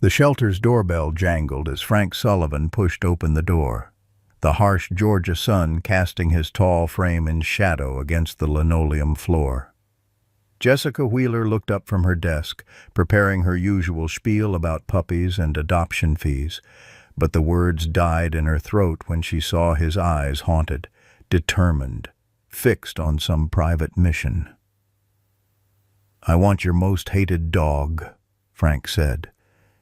The shelter's doorbell jangled as Frank Sullivan pushed open the door, the harsh Georgia sun casting his tall frame in shadow against the linoleum floor. Jessica Wheeler looked up from her desk, preparing her usual spiel about puppies and adoption fees, but the words died in her throat when she saw his eyes haunted, determined, fixed on some private mission. "I want your most hated dog," Frank said,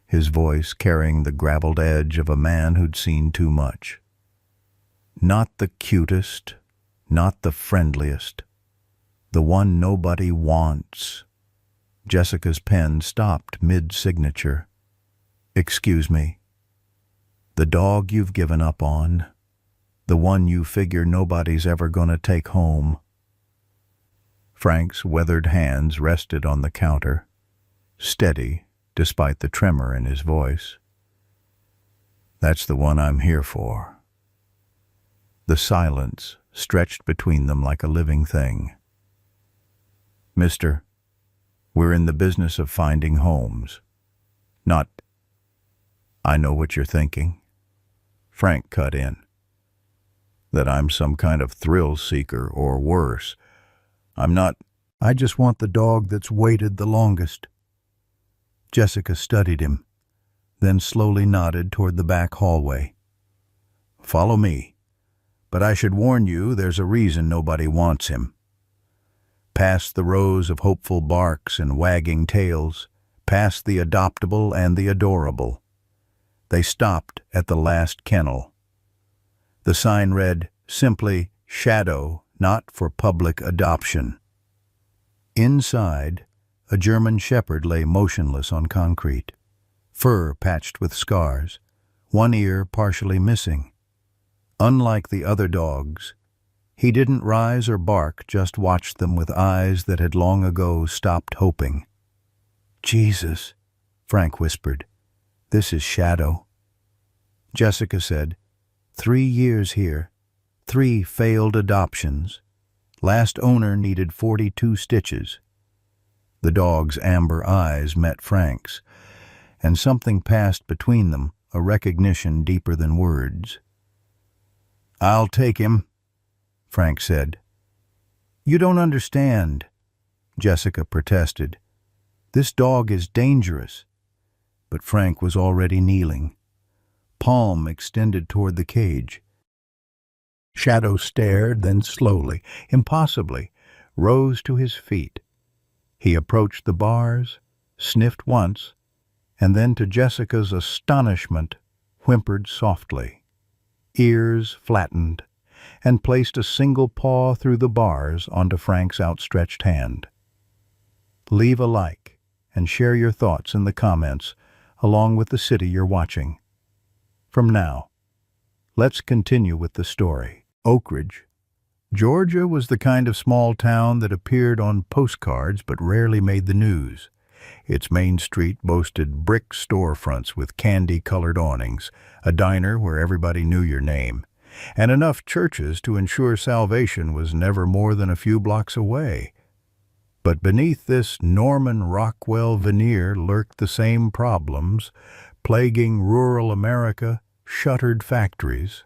his voice carrying the graveled edge of a man who'd seen too much. "Not the cutest, not the friendliest. The one nobody wants." Jessica's pen stopped mid-signature. "Excuse me. The dog you've given up on. The one you figure nobody's ever gonna take home." Frank's weathered hands rested on the counter, steady despite the tremor in his voice. "That's the one I'm here for." The silence stretched between them like a living thing. "Mister, we're in the business of finding homes. Not—" "I know what you're thinking," Frank cut in. "That I'm some kind of thrill seeker or worse. I'm not. I just want the dog that's waited the longest." Jessica studied him, then slowly nodded toward the back hallway. "Follow me. But I should warn you, there's a reason nobody wants him." Past the rows of hopeful barks and wagging tails, past the adoptable and the adorable, they stopped at the last kennel. The sign read simply, "Shadow, not for public adoption." Inside, a German shepherd lay motionless on concrete, fur patched with scars, one ear partially missing. Unlike the other dogs, he didn't rise or bark, just watched them with eyes that had long ago stopped hoping. "Jesus," Frank whispered, "this is Shadow." Jessica said, 3 years here, 3 failed adoptions. Last owner needed 42 stitches. The dog's amber eyes met Frank's, and something passed between them, a recognition deeper than words. "I'll take him," Frank said. "You don't understand," Jessica protested. "This dog is dangerous." But Frank was already kneeling, palm extended toward the cage. Shadow stared, then slowly, impossibly, rose to his feet. He approached the bars, sniffed once, and then, to Jessica's astonishment, whimpered softly, ears flattened, and placed a single paw through the bars onto Frank's outstretched hand. Leave a like and share your thoughts in the comments, along with the city you're watching. From now, let's continue with the story. Oak Ridge, Georgia was the kind of small town that appeared on postcards but rarely made the news. Its main street boasted brick storefronts with candy-colored awnings, a diner where everybody knew your name, and enough churches to ensure salvation was never more than a few blocks away. But beneath this Norman Rockwell veneer lurked the same problems, plaguing rural America: shuttered factories,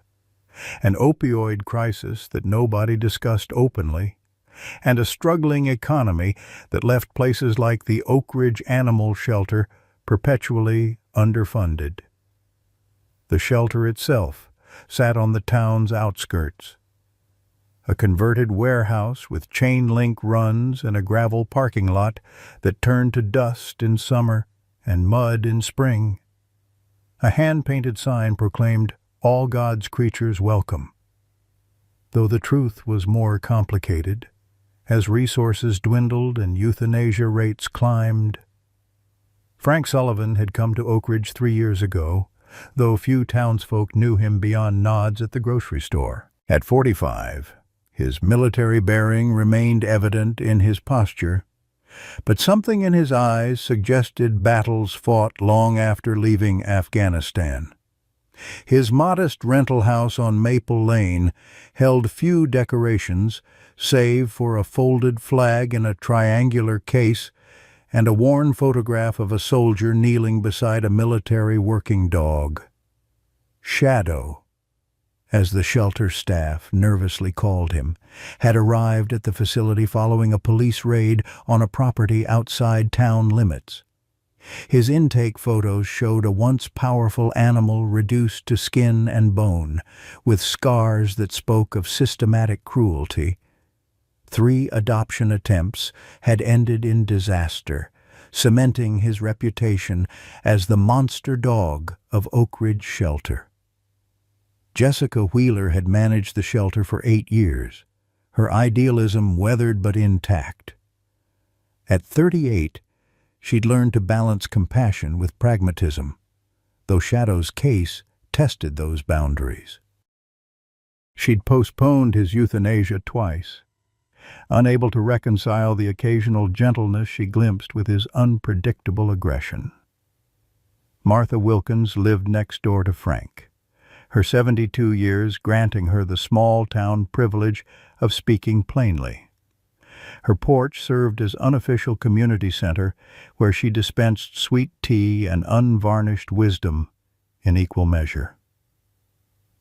an opioid crisis that nobody discussed openly, and a struggling economy that left places like the Oak Ridge Animal Shelter perpetually underfunded. The shelter itself sat on the town's outskirts, a converted warehouse with chain-link runs and a gravel parking lot that turned to dust in summer and mud in spring. A hand-painted sign proclaimed, "All God's creatures welcome," though the truth was more complicated. As resources dwindled and euthanasia rates climbed. Frank Sullivan had come to Oak Ridge 3 years ago, though few townsfolk knew him beyond nods at the grocery store. At 45, his military bearing remained evident in his posture, but something in his eyes suggested battles fought long after leaving Afghanistan. His modest rental house on Maple Lane held few decorations, save for a folded flag in a triangular case and a worn photograph of a soldier kneeling beside a military working dog. Shadow, as the shelter staff nervously called him, had arrived at the facility following a police raid on a property outside town limits. His intake photos showed a once powerful animal reduced to skin and bone, with scars that spoke of systematic cruelty. 3 adoption attempts had ended in disaster, cementing his reputation as the monster dog of Oak Ridge Shelter. Jessica Wheeler had managed the shelter for 8 years, her idealism weathered but intact. At 38, she'd learned to balance compassion with pragmatism, though Shadow's case tested those boundaries. She'd postponed his euthanasia twice, unable to reconcile the occasional gentleness she glimpsed with his unpredictable aggression. Martha Wilkins lived next door to Frank, her 72 years granting her the small-town privilege of speaking plainly. Her porch served as unofficial community center where she dispensed sweet tea and unvarnished wisdom in equal measure.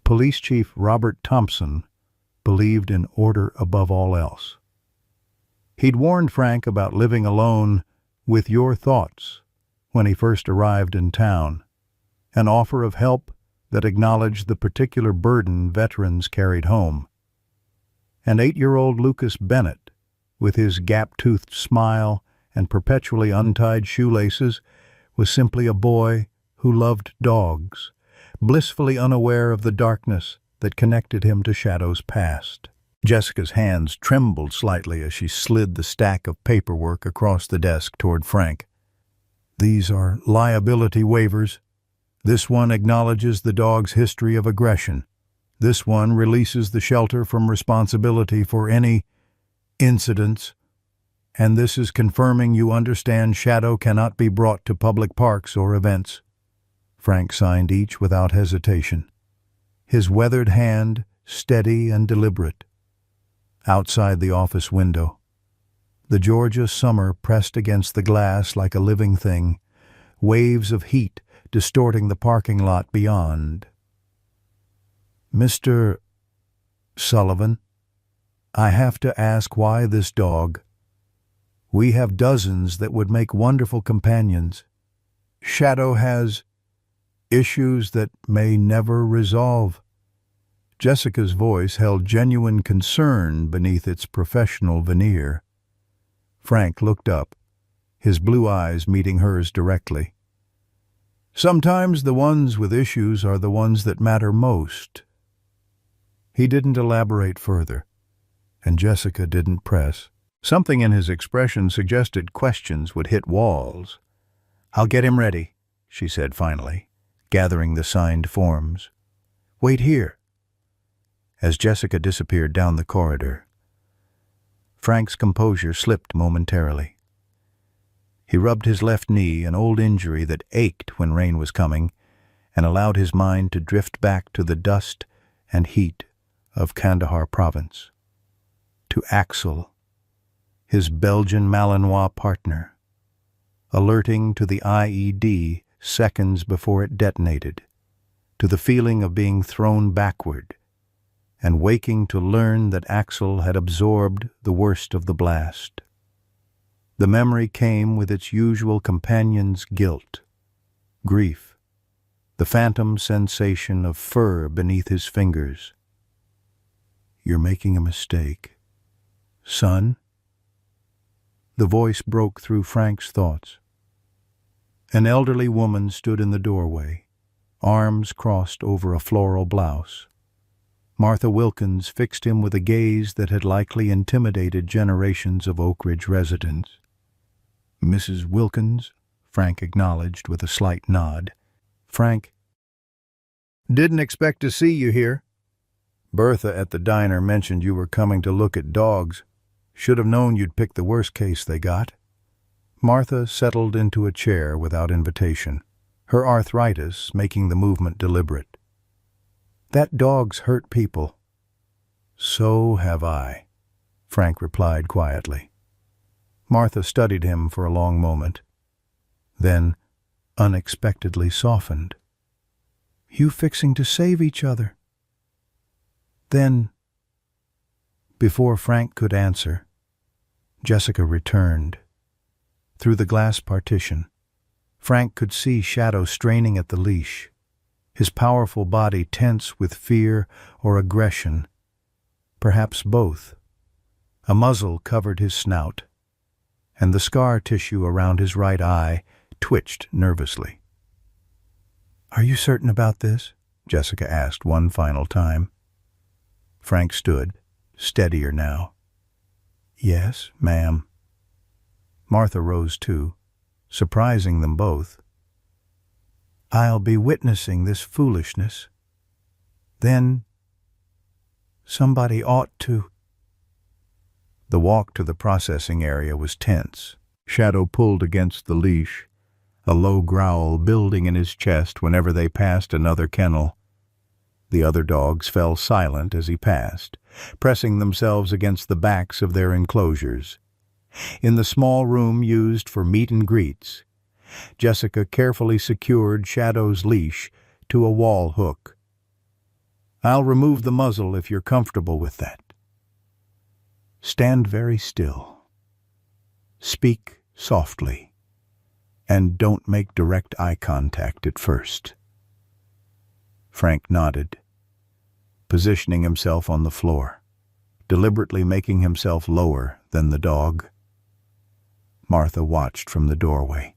Police Chief Robert Thompson believed in order above all else. He'd warned Frank about living alone with your thoughts when he first arrived in town, an offer of help that acknowledged the particular burden veterans carried home. And 8-year-old Lucas Bennett, with his gap-toothed smile and perpetually untied shoelaces, was simply a boy who loved dogs, blissfully unaware of the darkness that connected him to Shadow's past. Jessica's hands trembled slightly as she slid the stack of paperwork across the desk toward Frank. "These are liability waivers. This one acknowledges the dog's history of aggression. This one releases the shelter from responsibility for any incidents. And this is confirming you understand Shadow cannot be brought to public parks or events." Frank signed each without hesitation, his weathered hand steady and deliberate. Outside the office window, the Georgia summer pressed against the glass like a living thing, waves of heat distorting the parking lot beyond. "Mr. Sullivan, I have to ask why this dog? We have dozens that would make wonderful companions. Shadow has issues that may never resolve." Jessica's voice held genuine concern beneath its professional veneer. Frank looked up, his blue eyes meeting hers directly. "Sometimes the ones with issues are the ones that matter most." He didn't elaborate further, and Jessica didn't press. Something in his expression suggested questions would hit walls. "I'll get him ready," she said finally, gathering the signed forms. "Wait here." As Jessica disappeared down the corridor, Frank's composure slipped momentarily. He rubbed his left knee, an old injury that ached when rain was coming, and allowed his mind to drift back to the dust and heat of Kandahar province, to Axel, his Belgian Malinois partner, alerting to the IED seconds before it detonated, to the feeling of being thrown backward, and waking to learn that Axel had absorbed the worst of the blast. The memory came with its usual companion's guilt, grief, the phantom sensation of fur beneath his fingers. "You're making a mistake, son." The voice broke through Frank's thoughts. An elderly woman stood in the doorway, arms crossed over a floral blouse. Martha Wilkins fixed him with a gaze that had likely intimidated generations of Oak Ridge residents. "Mrs. Wilkins," Frank acknowledged with a slight nod. "Frank, didn't expect to see you here. Bertha at the diner mentioned you were coming to look at dogs. Should have known you'd pick the worst case they got." Martha settled into a chair without invitation, her arthritis making the movement deliberate. "That dog's hurt people." "So have I," Frank replied quietly. Martha studied him for a long moment, then unexpectedly softened. "You fixing to save each other?" Then, before Frank could answer, Jessica returned. Through the glass partition, Frank could see Shadow straining at the leash, his powerful body tense with fear or aggression, perhaps both. A muzzle covered his snout, and the scar tissue around his right eye twitched nervously. "Are you certain about this?" Jessica asked one final time. Frank stood, steadier now. "Yes, ma'am." Martha rose too, surprising them both. "I'll be witnessing this foolishness. Then somebody ought to—" The walk to the processing area was tense. Shadow pulled against the leash, a low growl building in his chest whenever they passed another kennel. The other dogs fell silent as he passed, pressing themselves against the backs of their enclosures. In the small room used for meet and greets, Jessica carefully secured Shadow's leash to a wall hook. "I'll remove the muzzle if you're comfortable with that. Stand very still. Speak softly, and don't make direct eye contact at first." Frank nodded, positioning himself on the floor, deliberately making himself lower than the dog. Martha watched from the doorway,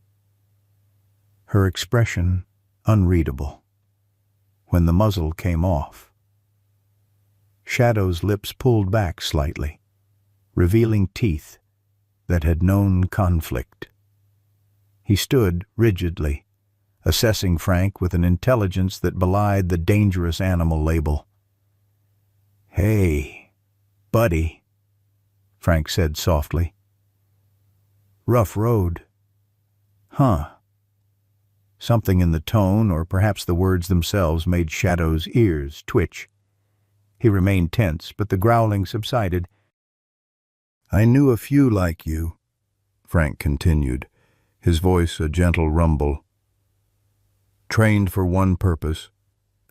her expression unreadable. When the muzzle came off, Shadow's lips pulled back slightly, revealing teeth that had known conflict. He stood rigidly, assessing Frank with an intelligence that belied the dangerous animal label. "Hey, buddy," Frank said softly. "Rough road." "Huh." Something in the tone, or perhaps the words themselves, made Shadow's ears twitch. He remained tense, but the growling subsided. "I knew a few like you," Frank continued, his voice a gentle rumble. "Trained for one purpose,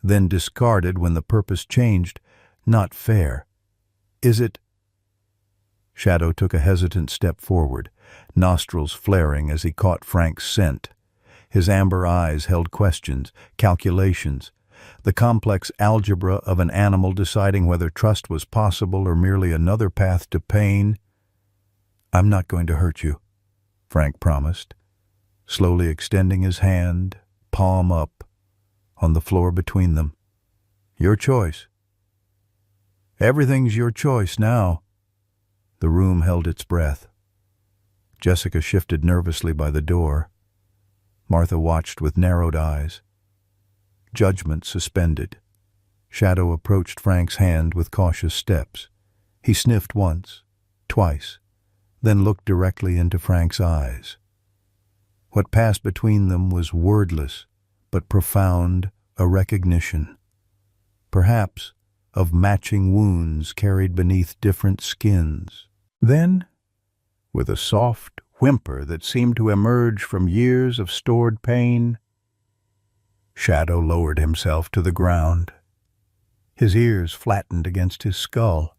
then discarded when the purpose changed. Not fair. Is it—" Shadow took a hesitant step forward, nostrils flaring as he caught Frank's scent. His amber eyes held questions, calculations, the complex algebra of an animal deciding whether trust was possible or merely another path to pain. "I'm not going to hurt you," Frank promised, slowly extending his hand, palm up, on the floor between them. "Your choice." "Everything's your choice now." The room held its breath. Jessica shifted nervously by the door. Martha watched with narrowed eyes. Judgment suspended. Shadow approached Frank's hand with cautious steps. He sniffed once, twice, then looked directly into Frank's eyes. What passed between them was wordless, but profound, a recognition, perhaps, of matching wounds carried beneath different skins. Then, with a soft whimper that seemed to emerge from years of stored pain, Shadow lowered himself to the ground. His ears flattened against his skull,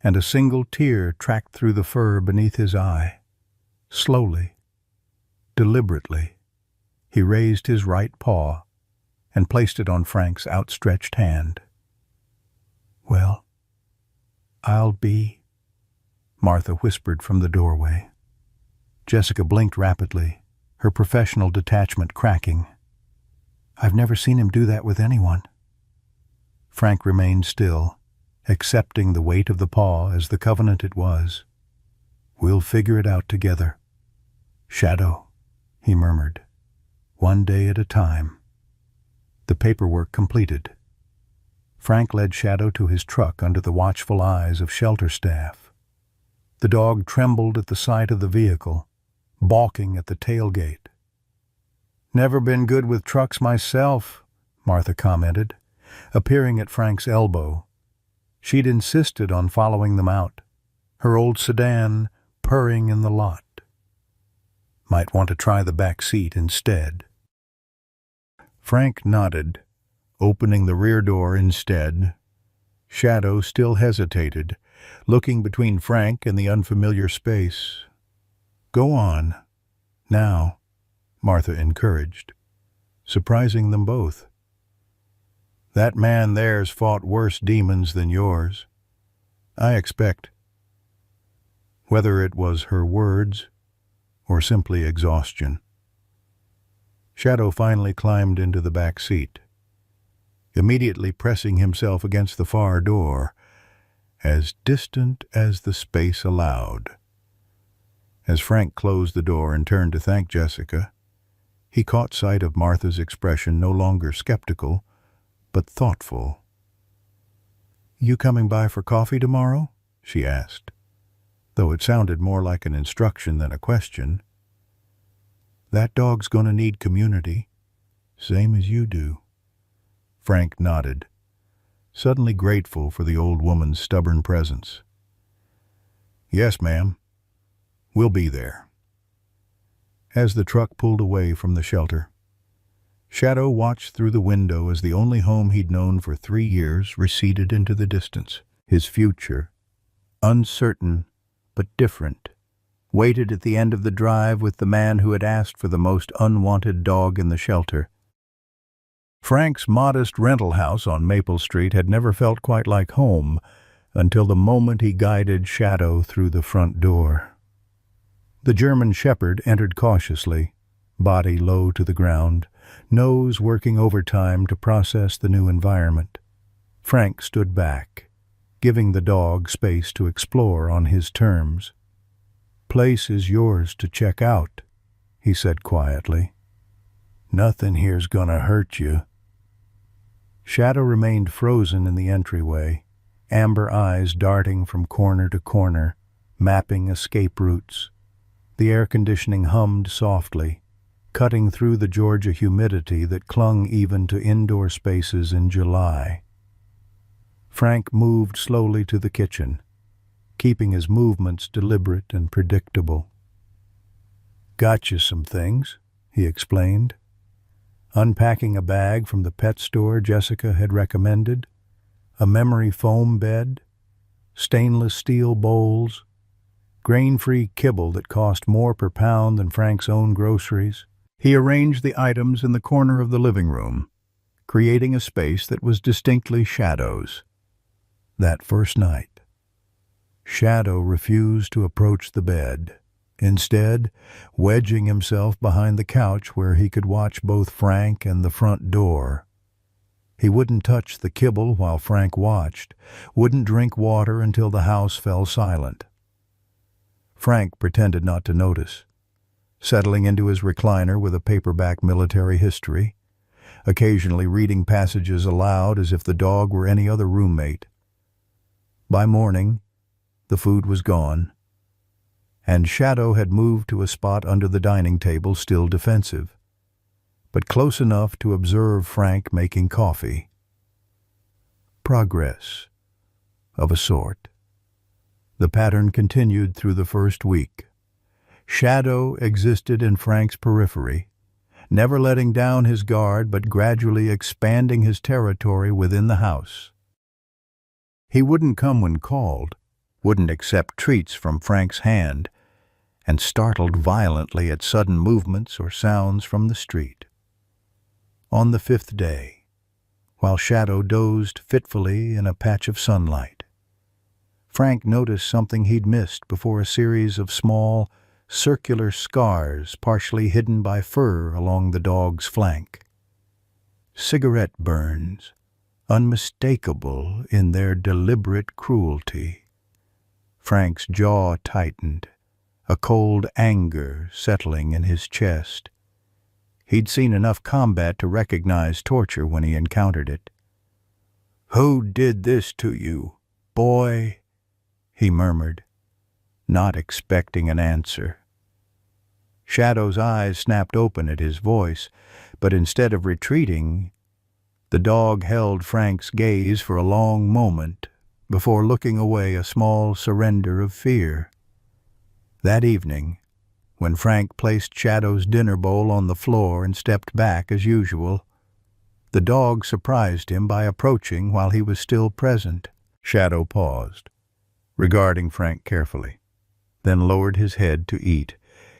and a single tear tracked through the fur beneath his eye. Slowly, deliberately, he raised his right paw and placed it on Frank's outstretched hand. "Well, I'll be—" Martha whispered from the doorway. Jessica blinked rapidly, her professional detachment cracking. "I've never seen him do that with anyone." Frank remained still, accepting the weight of the paw as the covenant it was. "We'll figure it out together. Shadow," he murmured, "one day at a time." The paperwork completed, Frank led Shadow to his truck under the watchful eyes of shelter staff. The dog trembled at the sight of the vehicle, balking at the tailgate. "Never been good with trucks myself," Martha commented, appearing at Frank's elbow. She'd insisted on following them out, her old sedan purring in the lot. Might want to try the back seat instead. Frank nodded, opening the rear door instead. Shadow still hesitated, looking between Frank and the unfamiliar space. "Go on. Now," Martha encouraged, surprising them both. "That man there's fought worse demons than yours, I expect." Whether it was her words or simply exhaustion. Shadow finally climbed into the back seat, immediately pressing himself against the far door, as distant as the space allowed. As Frank closed the door and turned to thank Jessica, he caught sight of Martha's expression, no longer skeptical, but thoughtful. "You coming by for coffee tomorrow?" she asked, though it sounded more like an instruction than a question. "That dog's gonna need community, same as you do." Frank nodded, suddenly grateful for the old woman's stubborn presence. "Yes, ma'am. We'll be there." As the truck pulled away from the shelter, Shadow watched through the window as the only home he'd known for 3 years receded into the distance. His future, uncertain but different, waited at the end of the drive with the man who had asked for the most unwanted dog in the shelter. Frank's modest rental house on Maple Street had never felt quite like home until the moment he guided Shadow through the front door. The German Shepherd entered cautiously, body low to the ground, nose working overtime to process the new environment. Frank stood back, giving the dog space to explore on his terms. "Place is yours to check out," he said quietly. "Nothing here's gonna hurt you." Shadow remained frozen in the entryway, amber eyes darting from corner to corner, mapping escape routes. The air conditioning hummed softly, cutting through the Georgia humidity that clung even to indoor spaces in July. Frank moved slowly to the kitchen, keeping his movements deliberate and predictable. "Got you some things," he explained, unpacking a bag from the pet store Jessica had recommended, a memory foam bed, stainless steel bowls, grain-free kibble that cost more per pound than Frank's own groceries. He arranged the items in the corner of the living room, creating a space that was distinctly Shadow's. That first night, Shadow refused to approach the bed, instead wedging himself behind the couch where he could watch both Frank and the front door. He wouldn't touch the kibble while Frank watched, wouldn't drink water until the house fell silent. Frank pretended not to notice, settling into his recliner with a paperback military history, occasionally reading passages aloud as if the dog were any other roommate. By morning, the food was gone, and Shadow had moved to a spot under the dining table, still defensive, but close enough to observe Frank making coffee. Progress, of a sort. The pattern continued through the first week. Shadow existed in Frank's periphery, never letting down his guard but gradually expanding his territory within the house. He wouldn't come when called, wouldn't accept treats from Frank's hand, and startled violently at sudden movements or sounds from the street. On the 5th day, while Shadow dozed fitfully in a patch of sunlight, Frank noticed something he'd missed before a series of small, circular scars partially hidden by fur along the dog's flank. Cigarette burns, unmistakable in their deliberate cruelty. Frank's jaw tightened, a cold anger settling in his chest. He'd seen enough combat to recognize torture when he encountered it. "Who did this to you, boy?" he murmured, not expecting an answer. Shadow's eyes snapped open at his voice, but instead of retreating, the dog held Frank's gaze for a long moment before looking away, a small surrender of fear. That evening, when Frank placed Shadow's dinner bowl on the floor and stepped back as usual, the dog surprised him by approaching while he was still present. Shadow paused, regarding Frank carefully, then lowered his head to eat,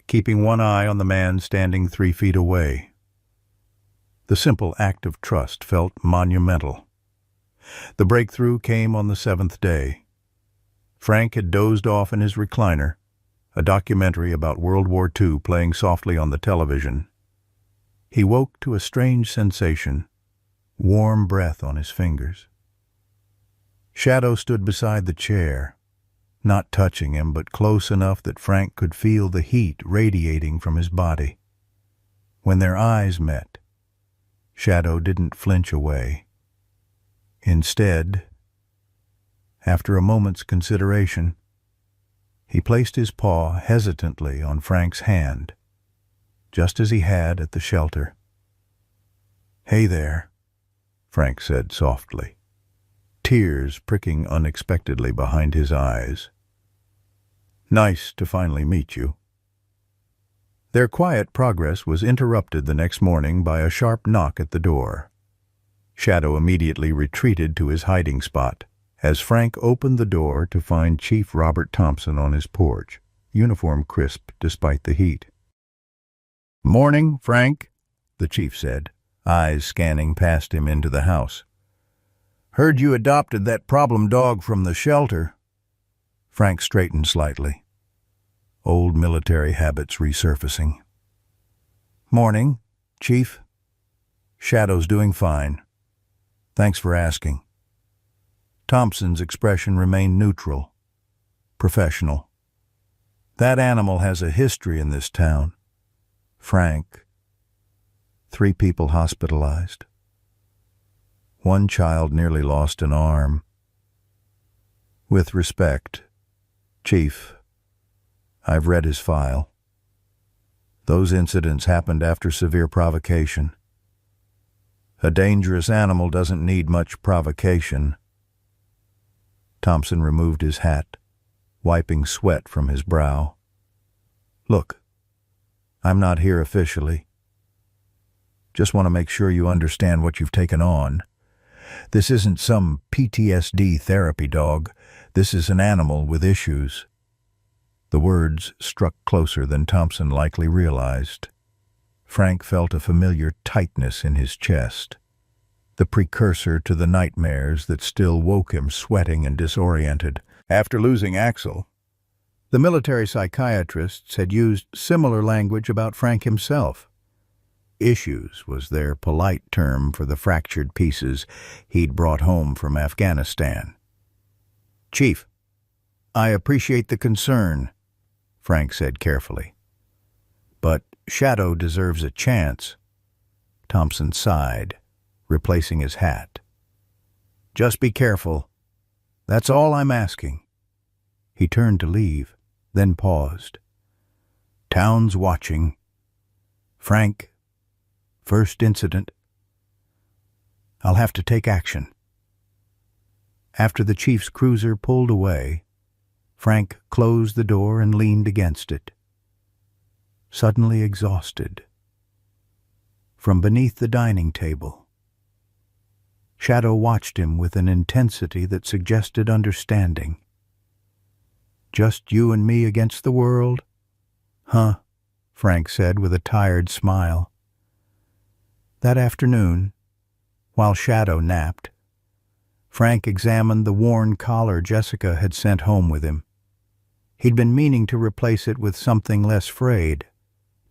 keeping one eye on the man standing 3 feet away. The simple act of trust felt monumental. The breakthrough came on the 7th day. Frank had dozed off in his recliner, a documentary about World War II playing softly on the television. He woke to a strange sensation, warm breath on his fingers. Shadow stood beside the chair, not touching him, but close enough that Frank could feel the heat radiating from his body. When their eyes met, Shadow didn't flinch away. Instead, after a moment's consideration, he placed his paw hesitantly on Frank's hand, just as he had at the shelter. "Hey there," Frank said softly, tears pricking unexpectedly behind his eyes. "Nice to finally meet you." Their quiet progress was interrupted the next morning by a sharp knock at the door. Shadow immediately retreated to his hiding spot, as Frank opened the door to find Chief Robert Thompson on his porch, uniform crisp despite the heat. "Morning, Frank," the chief said, eyes scanning past him into the house. "Heard you adopted that problem dog from the shelter." Frank straightened slightly, old military habits resurfacing. "Morning, Chief. Shadow's doing fine. Thanks for asking." Thompson's expression remained neutral, professional. "That animal has a history in this town, Frank. 3 people hospitalized. 1 child nearly lost an arm. With respect, Chief, I've read his file. Those incidents happened after severe provocation. A dangerous animal doesn't need much provocation." Thompson removed his hat, wiping sweat from his brow. "Look, I'm not here officially. Just want to make sure you understand what you've taken on. This isn't some PTSD therapy dog. This is an animal with issues." The words struck closer than Thompson likely realized. Frank felt a familiar tightness in his chest, the precursor to the nightmares that still woke him sweating and disoriented. After losing Axel, the military psychiatrists had used similar language about Frank himself. Issues was their polite term for the fractured pieces he'd brought home from Afghanistan. "Chief, I appreciate the concern," Frank said carefully. "But Shadow deserves a chance." Thompson sighed, replacing his hat. "Just be careful. That's all I'm asking." He turned to leave, then paused. "Town's watching. Frank, first incident. I'll have to take action." After the chief's cruiser pulled away, Frank closed the door and leaned against it, suddenly exhausted. From beneath the dining table, Shadow watched him with an intensity that suggested understanding. "Just you and me against the world?" "Huh," Frank said with a tired smile. That afternoon, while Shadow napped, Frank examined the worn collar Jessica had sent home with him. He'd been meaning to replace it with something less frayed,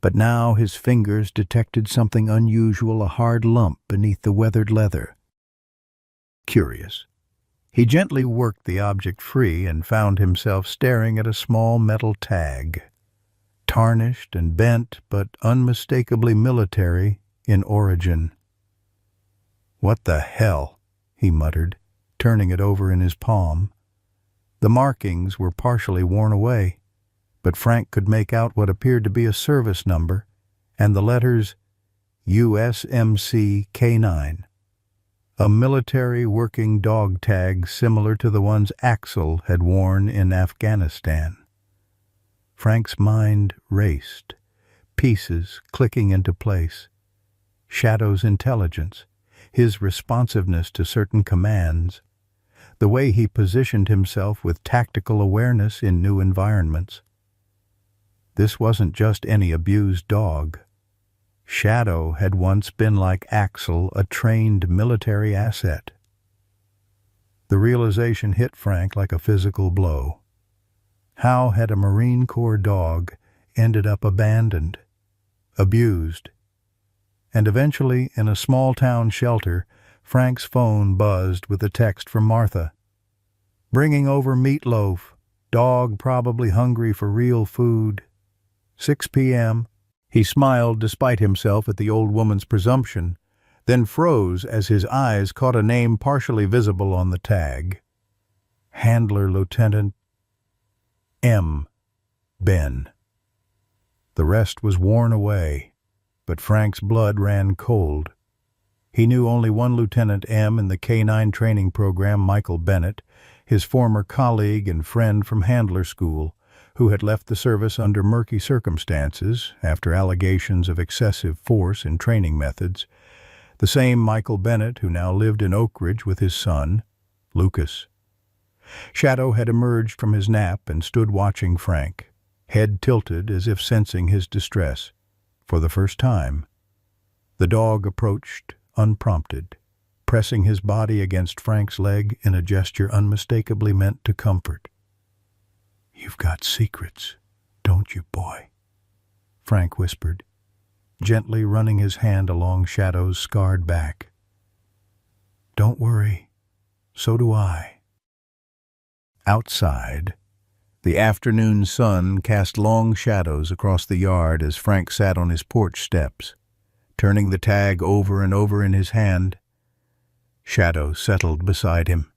but now his fingers detected something unusual, a hard lump beneath the weathered leather. Curious. He gently worked the object free and found himself staring at a small metal tag, tarnished and bent but unmistakably military in origin. "What the hell?" he muttered, turning it over in his palm. The markings were partially worn away, but Frank could make out what appeared to be a service number and the letters USMC K9, a military working dog tag similar to the ones Axel had worn in Afghanistan. Frank's mind raced, pieces clicking into place. Shadow's intelligence, his responsiveness to certain commands, the way he positioned himself with tactical awareness in new environments. This wasn't just any abused dog. Shadow had once been like Axel, a trained military asset. The realization hit Frank like a physical blow. How had a Marine Corps dog ended up abandoned, abused? And eventually, in a small-town shelter, Frank's phone buzzed with a text from Martha. "Bringing over meatloaf. Dog probably hungry for real food. 6 p.m. He smiled despite himself at the old woman's presumption, then froze as his eyes caught a name partially visible on the tag. Handler Lieutenant M. Ben. The rest was worn away, but Frank's blood ran cold. He knew only one Lieutenant M in the K-9 training program, Michael Bennett, his former colleague and friend from Handler School, who had left the service under murky circumstances after allegations of excessive force in training methods, the same Michael Bennett who now lived in Oak Ridge with his son, Lucas. Shadow had emerged from his nap and stood watching Frank, head tilted as if sensing his distress. For the first time, the dog approached unprompted, pressing his body against Frank's leg in a gesture unmistakably meant to comfort. "You've got secrets, don't you, boy?" Frank whispered, gently running his hand along Shadow's scarred back. "Don't worry, so do I." Outside, the afternoon sun cast long shadows across the yard as Frank sat on his porch steps, turning the tag over and over in his hand. Shadow settled beside him,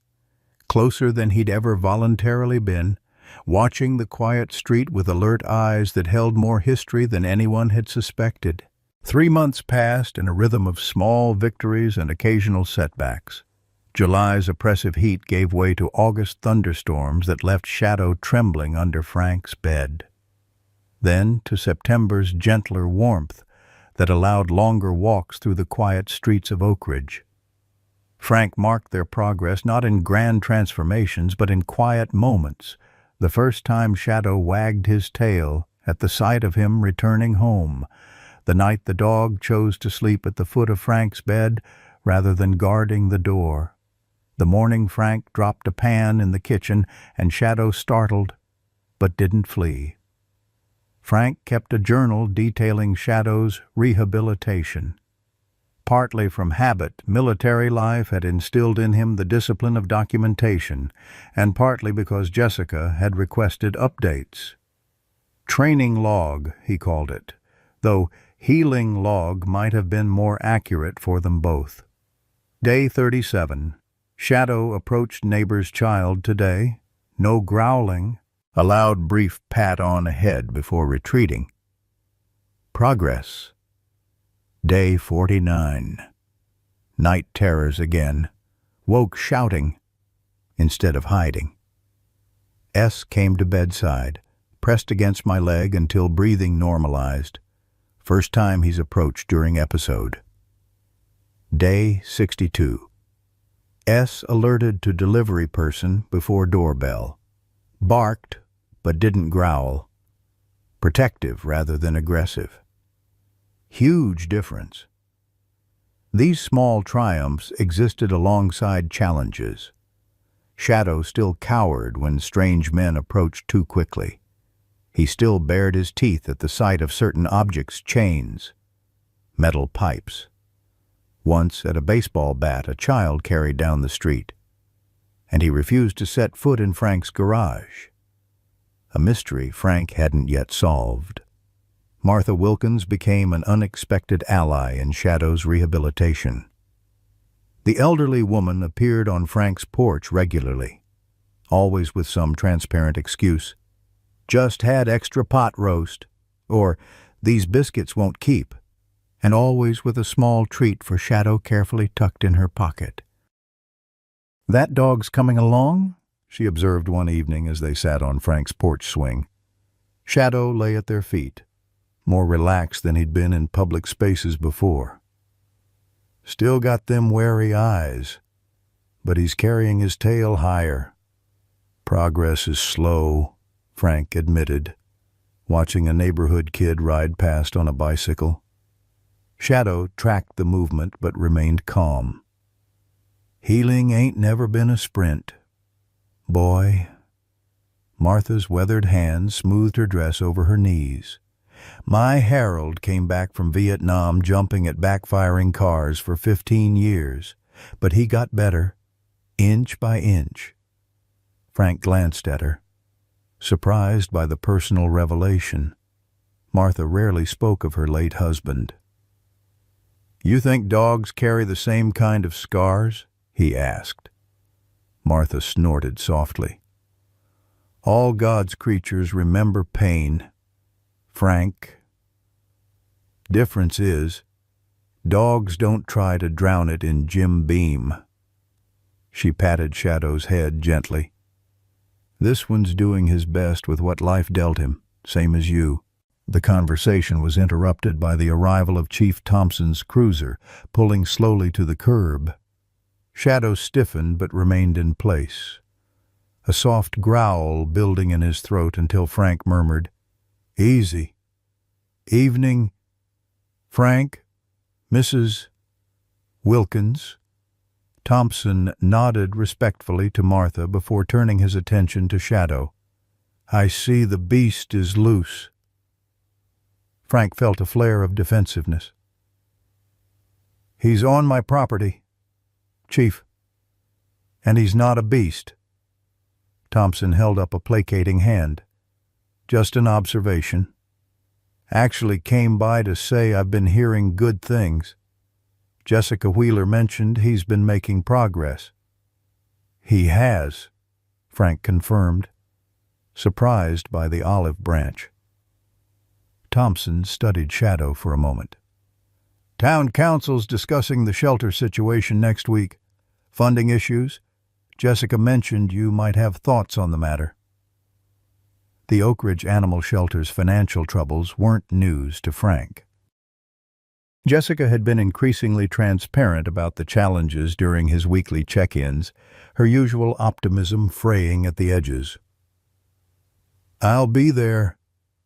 closer than he'd ever voluntarily been, watching the quiet street with alert eyes that held more history than anyone had suspected. 3 months passed in a rhythm of small victories and occasional setbacks. July's oppressive heat gave way to August thunderstorms that left Shadow trembling under Frank's bed. Then to September's gentler warmth that allowed longer walks through the quiet streets of Oak Ridge. Frank marked their progress not in grand transformations but in quiet moments, the first time Shadow wagged his tail at the sight of him returning home, the night the dog chose to sleep at the foot of Frank's bed rather than guarding the door. The morning Frank dropped a pan in the kitchen and Shadow startled, but didn't flee. Frank kept a journal detailing Shadow's rehabilitation. Partly from habit, military life had instilled in him the discipline of documentation, and partly because Jessica had requested updates. Training log, he called it, though healing log might have been more accurate for them both. Day 37. Shadow approached neighbor's child today. No growling, a loud brief pat on the head before retreating. Progress. Day 49. Night terrors again. Woke shouting instead of hiding. S came to bedside, pressed against my leg until breathing normalized. First time he's approached during episode. Day 62. S alerted to delivery person before doorbell. Barked, but didn't growl. Protective rather than aggressive. Huge difference. These small triumphs existed alongside challenges. Shadow still cowered when strange men approached too quickly. He still bared his teeth at the sight of certain objects' chains, metal pipes. Once, at a baseball bat a child carried down the street, and he refused to set foot in Frank's garage. A mystery Frank hadn't yet solved. Martha Wilkins became an unexpected ally in Shadow's rehabilitation. The elderly woman appeared on Frank's porch regularly, always with some transparent excuse. "Just had extra pot roast," or "These biscuits won't keep," and always with a small treat for Shadow carefully tucked in her pocket. "That dog's coming along?" she observed one evening as they sat on Frank's porch swing. Shadow lay at their feet, more relaxed than he'd been in public spaces before. Still got them wary eyes, but he's carrying his tail higher. Progress is slow, Frank admitted, watching a neighborhood kid ride past on a bicycle. Shadow tracked the movement but remained calm. Healing ain't never been a sprint, boy. Martha's weathered hand smoothed her dress over her knees. My Harold came back from Vietnam jumping at backfiring cars for 15 years, but he got better, inch by inch. Frank glanced at her, surprised by the personal revelation. Martha rarely spoke of her late husband. "You think dogs carry the same kind of scars?" he asked. Martha snorted softly. "All God's creatures remember pain, Frank. Difference is, dogs don't try to drown it in Jim Beam." She patted Shadow's head gently. "This one's doing his best with what life dealt him, same as you." The conversation was interrupted by the arrival of Chief Thompson's cruiser, pulling slowly to the curb. Shadow stiffened but remained in place, a soft growl building in his throat until Frank murmured, "Easy. Evening, Frank, Mrs. Wilkins." Thompson nodded respectfully to Martha before turning his attention to Shadow. "I see the beast is loose." Frank felt a flare of defensiveness. "He's on my property, Chief, and he's not a beast." Thompson held up a placating hand. "Just an observation. Actually came by to say I've been hearing good things. Jessica Wheeler mentioned he's been making progress." "He has," Frank confirmed, surprised by the olive branch. Thompson studied Shadow for a moment. "Town council's discussing the shelter situation next week. Funding issues. Jessica mentioned you might have thoughts on the matter." The Oak Ridge Animal Shelter's financial troubles weren't news to Frank. Jessica had been increasingly transparent about the challenges during his weekly check-ins, her usual optimism fraying at the edges. "I'll be there,"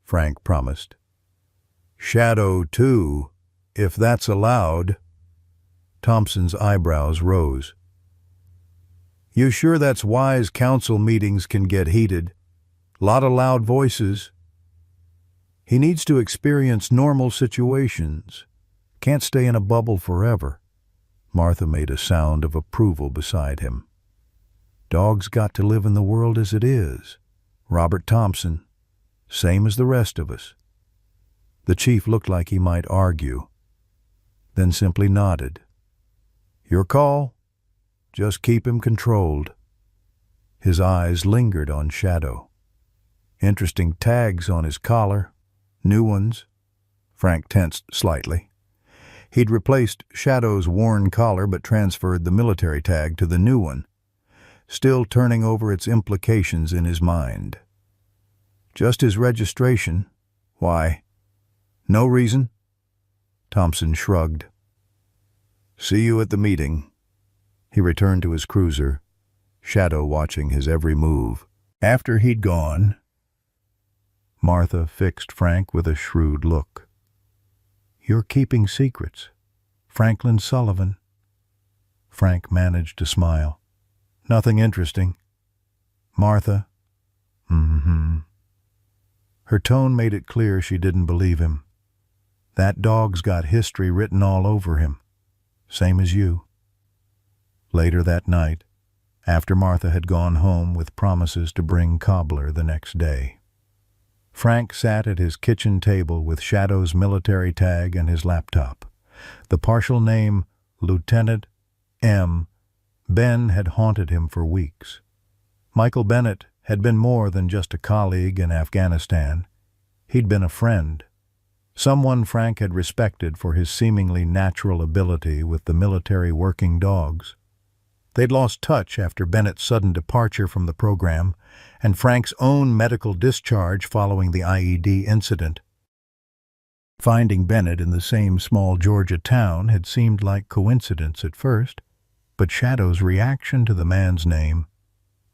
Frank promised. "Shadow, too, if that's allowed." Thompson's eyebrows rose. "You sure that's wise? Council meetings can get heated. Lot of loud voices. He needs to experience normal situations. Can't stay in a bubble forever." Martha made a sound of approval beside him. "Dogs got to live in the world as it is. Robert Thompson, same as the rest of us." The chief looked like he might argue, then simply nodded. "Your call. Just keep him controlled." His eyes lingered on Shadow. Interesting tags on his collar. New ones. Frank tensed slightly. He'd replaced Shadow's worn collar but transferred the military tag to the new one, still turning over its implications in his mind. "Just his registration. Why? No reason?" Thompson shrugged. "See you at the meeting." He returned to his cruiser, Shadow watching his every move. After he'd gone, Martha fixed Frank with a shrewd look. "You're keeping secrets. Franklin Sullivan." Frank managed to smile. "Nothing interesting." "Martha?" "Mm-hmm." Her tone made it clear she didn't believe him. "That dog's got history written all over him. Same as you." Later that night, after Martha had gone home with promises to bring cobbler the next day, Frank sat at his kitchen table with Shadow's military tag and his laptop. The partial name Lieutenant M. Ben had haunted him for weeks. Michael Bennett had been more than just a colleague in Afghanistan. He'd been a friend, someone Frank had respected for his seemingly natural ability with the military working dogs. They'd lost touch after Bennett's sudden departure from the program and Frank's own medical discharge following the IED incident. Finding Bennett in the same small Georgia town had seemed like coincidence at first, but Shadow's reaction to the man's name,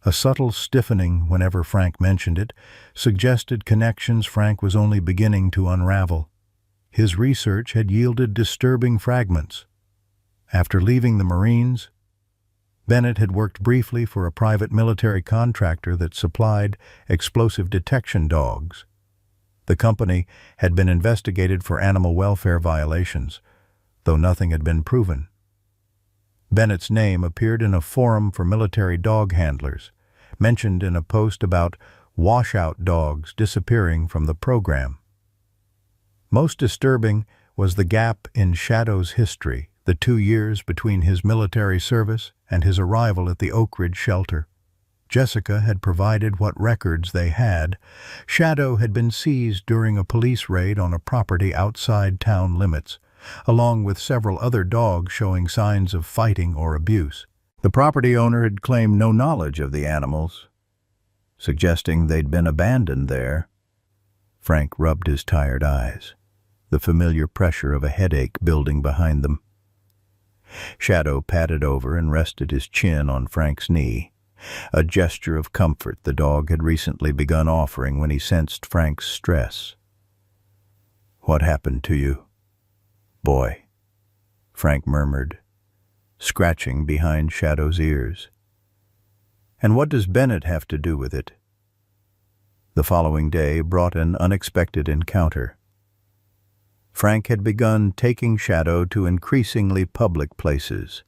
a subtle stiffening whenever Frank mentioned it, suggested connections Frank was only beginning to unravel. His research had yielded disturbing fragments. After leaving the Marines, Bennett had worked briefly for a private military contractor that supplied explosive detection dogs. The company had been investigated for animal welfare violations, though nothing had been proven. Bennett's name appeared in a forum for military dog handlers, mentioned in a post about washout dogs disappearing from the program. Most disturbing was the gap in Shadow's history, the 2 years between his military service and his arrival at the Oak Ridge shelter. Jessica had provided what records they had. Shadow had been seized during a police raid on a property outside town limits, along with several other dogs showing signs of fighting or abuse. The property owner had claimed no knowledge of the animals, suggesting they'd been abandoned there. Frank rubbed his tired eyes, the familiar pressure of a headache building behind them. Shadow padded over and rested his chin on Frank's knee, a gesture of comfort the dog had recently begun offering when he sensed Frank's stress. "What happened to you, boy?" Frank murmured, scratching behind Shadow's ears. "And what does Bennett have to do with it?" The following day brought an unexpected encounter. Frank had begun taking Shadow to increasingly public places,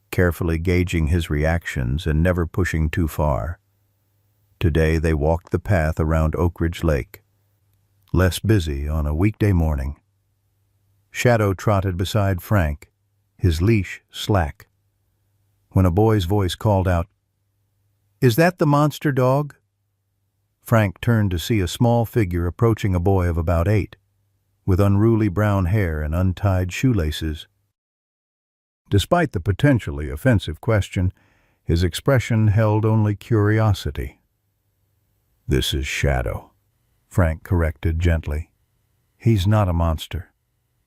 carefully gauging his reactions and never pushing too far. Today they walked the path around Oak Ridge Lake, less busy on a weekday morning. Shadow trotted beside Frank, his leash slack, when a boy's voice called out, "Is that the monster dog?" Frank turned to see a small figure approaching a boy of about 8, with unruly brown hair and untied shoelaces. Despite the potentially offensive question, his expression held only curiosity. "This is Shadow," Frank corrected gently. "He's not a monster,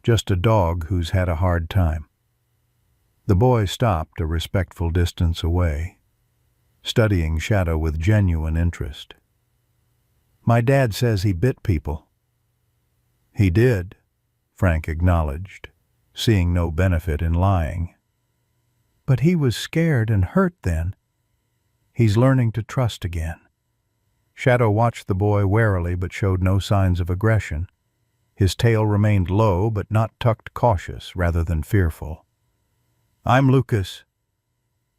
just a dog who's had a hard time." The boy stopped a respectful distance away, studying Shadow with genuine interest. "My dad says he bit people." "He did," Frank acknowledged, seeing no benefit in lying. "But he was scared and hurt then. He's learning to trust again." Shadow watched the boy warily but showed no signs of aggression. His tail remained low but not tucked, cautious rather than fearful. "I'm Lucas,"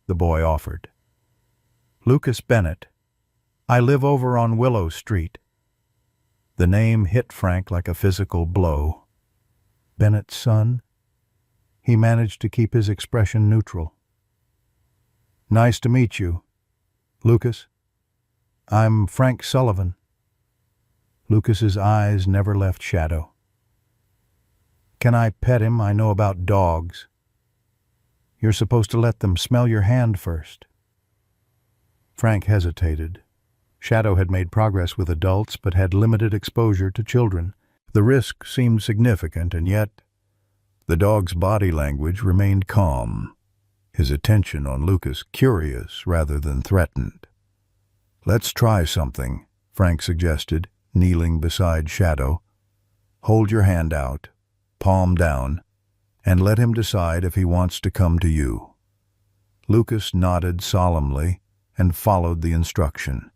the boy offered. "Lucas Bennett. I live over on Willow Street." The name hit Frank like a physical blow. Bennett's son? He managed to keep his expression neutral. "Nice to meet you, Lucas. I'm Frank Sullivan." Lucas's eyes never left Shadow. "Can I pet him? I know about dogs." "You're supposed to let them smell your hand first." Frank hesitated. Shadow had made progress with adults but had limited exposure to children. The risk seemed significant, and yet the dog's body language remained calm, his attention on Lucas curious rather than threatened. "Let's try something," Frank suggested, kneeling beside Shadow. "Hold your hand out, palm down, and let him decide if he wants to come to you." Lucas nodded solemnly and followed the instruction,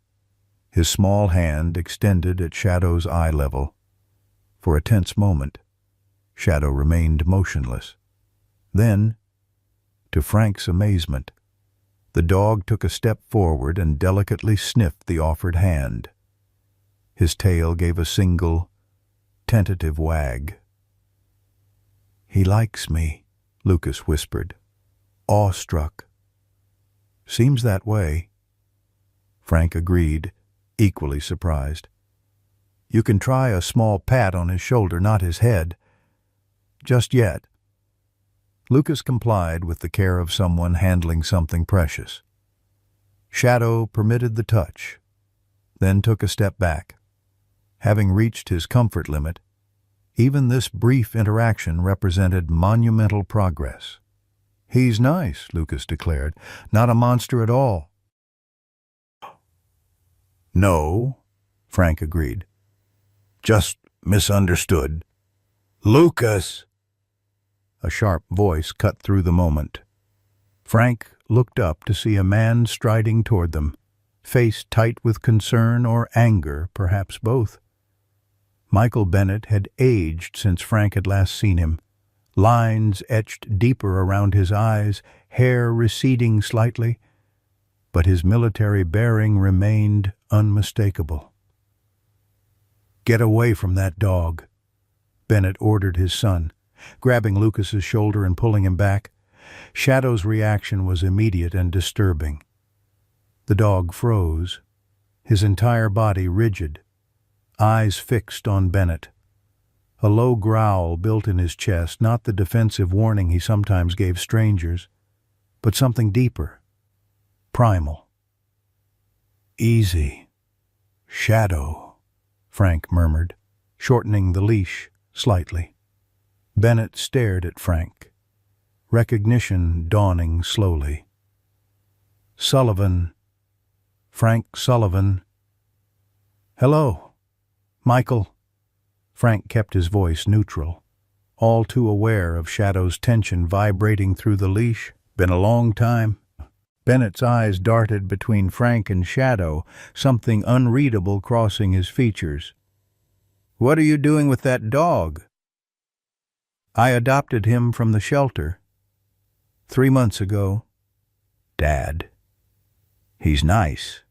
his small hand extended at Shadow's eye level. For a tense moment, Shadow remained motionless. Then, to Frank's amazement, the dog took a step forward and delicately sniffed the offered hand. His tail gave a single, tentative wag. "He likes me," Lucas whispered, awestruck. "Seems that way." Frank agreed, equally surprised. "You can try a small pat on his shoulder, not his head. Just yet." Lucas complied with the care of someone handling something precious. Shadow permitted the touch, then took a step back. Having reached his comfort limit, even this brief interaction represented monumental progress. "He's nice," Lucas declared. "Not a monster at all." "No," Frank agreed. "Just misunderstood." "Lucas!" A sharp voice cut through the moment. Frank looked up to see a man striding toward them, face tight with concern or anger, perhaps both. Michael Bennett had aged since Frank had last seen him, lines etched deeper around his eyes, hair receding slightly, but his military bearing remained unmistakable. "Get away from that dog," Bennett ordered his son, grabbing Lucas's shoulder and pulling him back. Shadow's reaction was immediate and disturbing. The dog froze, his entire body rigid, eyes fixed on Bennett. A low growl built in his chest, not the defensive warning he sometimes gave strangers, but something deeper, primal. "Easy, Shadow," Frank murmured, shortening the leash slightly. Bennett stared at Frank, recognition dawning slowly. "Sullivan, Frank Sullivan." "Hello, Michael." Frank kept his voice neutral, all too aware of Shadow's tension vibrating through the leash. "Been a long time." Bennett's eyes darted between Frank and Shadow, something unreadable crossing his features. "What are you doing with that dog?" "I adopted him from the shelter 3 months ago." "Dad." "He's nice,"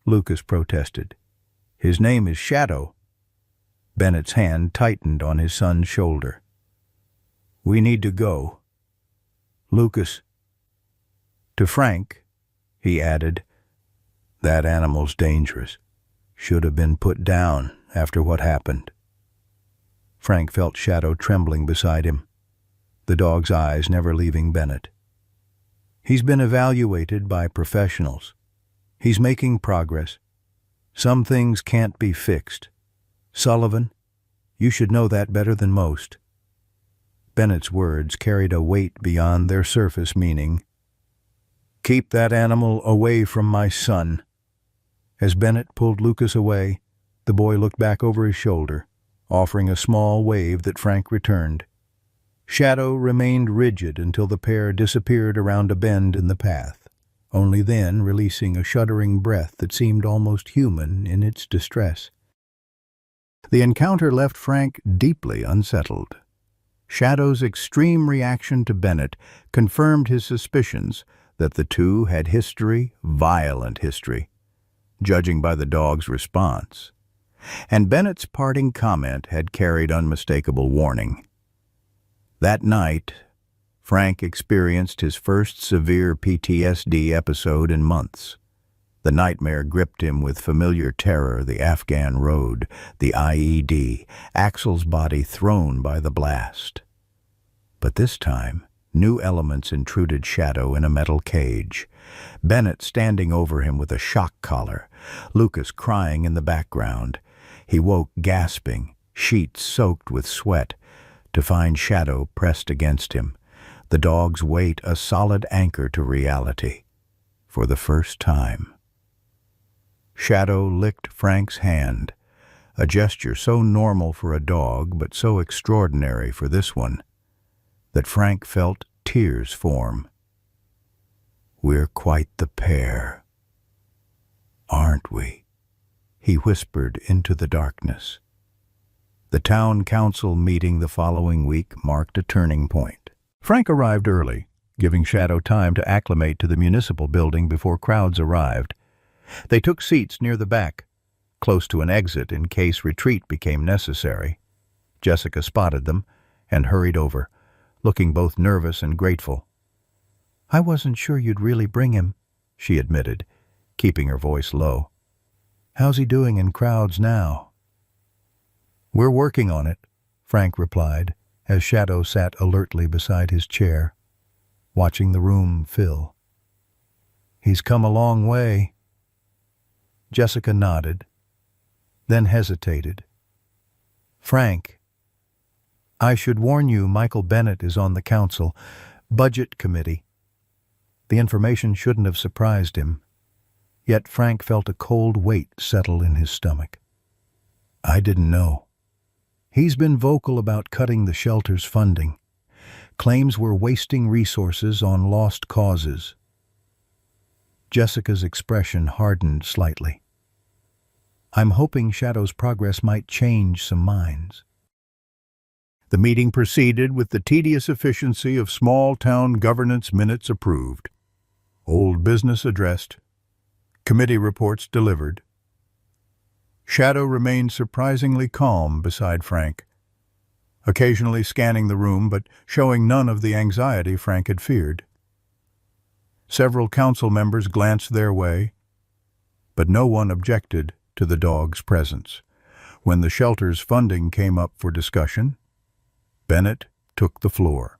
Lucas protested. "His name is Shadow." Bennett's hand tightened on his son's shoulder. "We need to go." "Lucas." To Frank, he added, "That animal's dangerous. Should have been put down after what happened." Frank felt Shadow trembling beside him, the dog's eyes never leaving Bennett. "He's been evaluated by professionals. He's making progress. Some things can't be fixed. Sullivan, you should know that better than most." Bennett's words carried a weight beyond their surface meaning. "Keep that animal away from my son." As Bennett pulled Lucas away, the boy looked back over his shoulder, offering a small wave that Frank returned. Shadow remained rigid until the pair disappeared around a bend in the path, only then releasing a shuddering breath that seemed almost human in its distress. The encounter left Frank deeply unsettled. Shadow's extreme reaction to Bennett confirmed his suspicions that the two had history, violent history, judging by the dog's response. And Bennett's parting comment had carried unmistakable warning. That night, Frank experienced his first severe PTSD episode in months. The nightmare gripped him with familiar terror: the Afghan road, the IED, Axel's body thrown by the blast. But this time, new elements intruded Shadow in a metal cage. Bennett standing over him with a shock collar, Lucas crying in the background. He woke gasping, sheets soaked with sweat, to find Shadow pressed against him, the dog's weight a solid anchor to reality. For the first time. Shadow licked Frank's hand, a gesture so normal for a dog but so extraordinary for this one, that Frank felt tears form. "We're quite the pair, aren't we?" he whispered into the darkness. The town council meeting the following week marked a turning point. Frank arrived early, giving Shadow time to acclimate to the municipal building before crowds arrived. They took seats near the back, close to an exit in case retreat became necessary. Jessica spotted them and hurried over, looking both nervous and grateful. "I wasn't sure you'd really bring him," she admitted, keeping her voice low. "How's he doing in crowds now?" "We're working on it," Frank replied, as Shadow sat alertly beside his chair. watching the room fill. "He's come a long way." Jessica nodded, then hesitated. "Frank, I should warn you Michael Bennett is on the council budget committee." The information shouldn't have surprised him, yet Frank felt a cold weight settle in his stomach. "I didn't know. He's been vocal about cutting the shelter's funding. Claims we're wasting resources on lost causes." Jessica's expression hardened slightly. "I'm hoping Shadow's progress might change some minds." The meeting proceeded with the tedious efficiency of small-town governance minutes approved, old business addressed, committee reports delivered. Shadow remained surprisingly calm beside Frank, occasionally scanning the room but showing none of the anxiety Frank had feared. Several council members glanced their way, but no one objected to the dog's presence. When the shelter's funding came up for discussion, Bennett took the floor,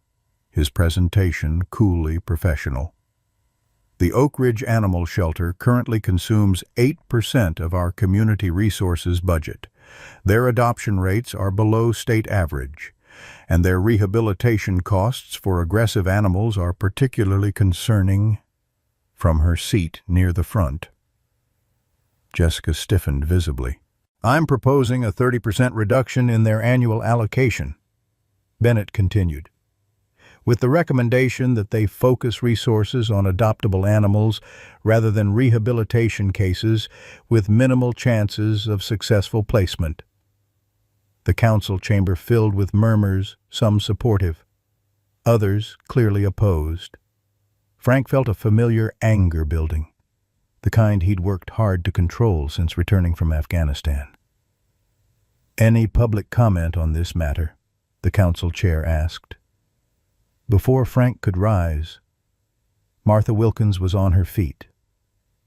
his presentation coolly professional. "The Oak Ridge Animal Shelter currently consumes 8% of our community resources budget. Their adoption rates are below state average, and their rehabilitation costs for aggressive animals are particularly concerning." From her seat near the front, Jessica stiffened visibly. "I'm proposing a 30% reduction in their annual allocation," Bennett continued, "with the recommendation that they focus resources on adoptable animals rather than rehabilitation cases with minimal chances of successful placement." The council chamber filled with murmurs, some supportive, others clearly opposed. Frank felt a familiar anger building, the kind he'd worked hard to control since returning from Afghanistan. "Any public comment on this matter?" the council chair asked. Before Frank could rise, Martha Wilkins was on her feet,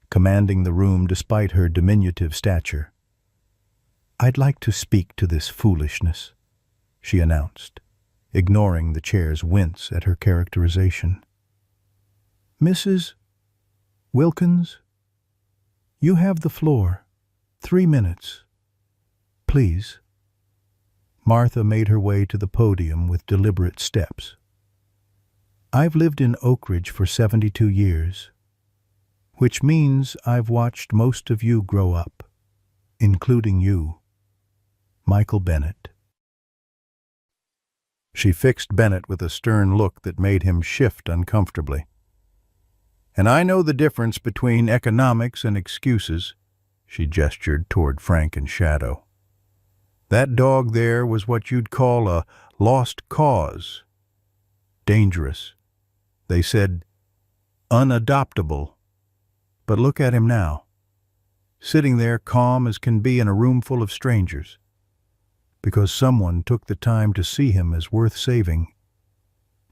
commanding the room despite her diminutive stature. "I'd like to speak to this foolishness," she announced, ignoring the chair's wince at her characterization. "Mrs. Wilkins, you have the floor. 3 minutes. Please." Martha made her way to the podium with deliberate steps. "I've lived in Oak Ridge for 72 years, which means I've watched most of you grow up, including you, Michael Bennett." She fixed Bennett with a stern look that made him shift uncomfortably. "And I know the difference between economics and excuses," she gestured toward Frank and Shadow. "That dog there was what you'd call a lost cause. Dangerous. They said unadoptable. But look at him now, sitting there calm as can be in a room full of strangers, because someone took the time to see him as worth saving."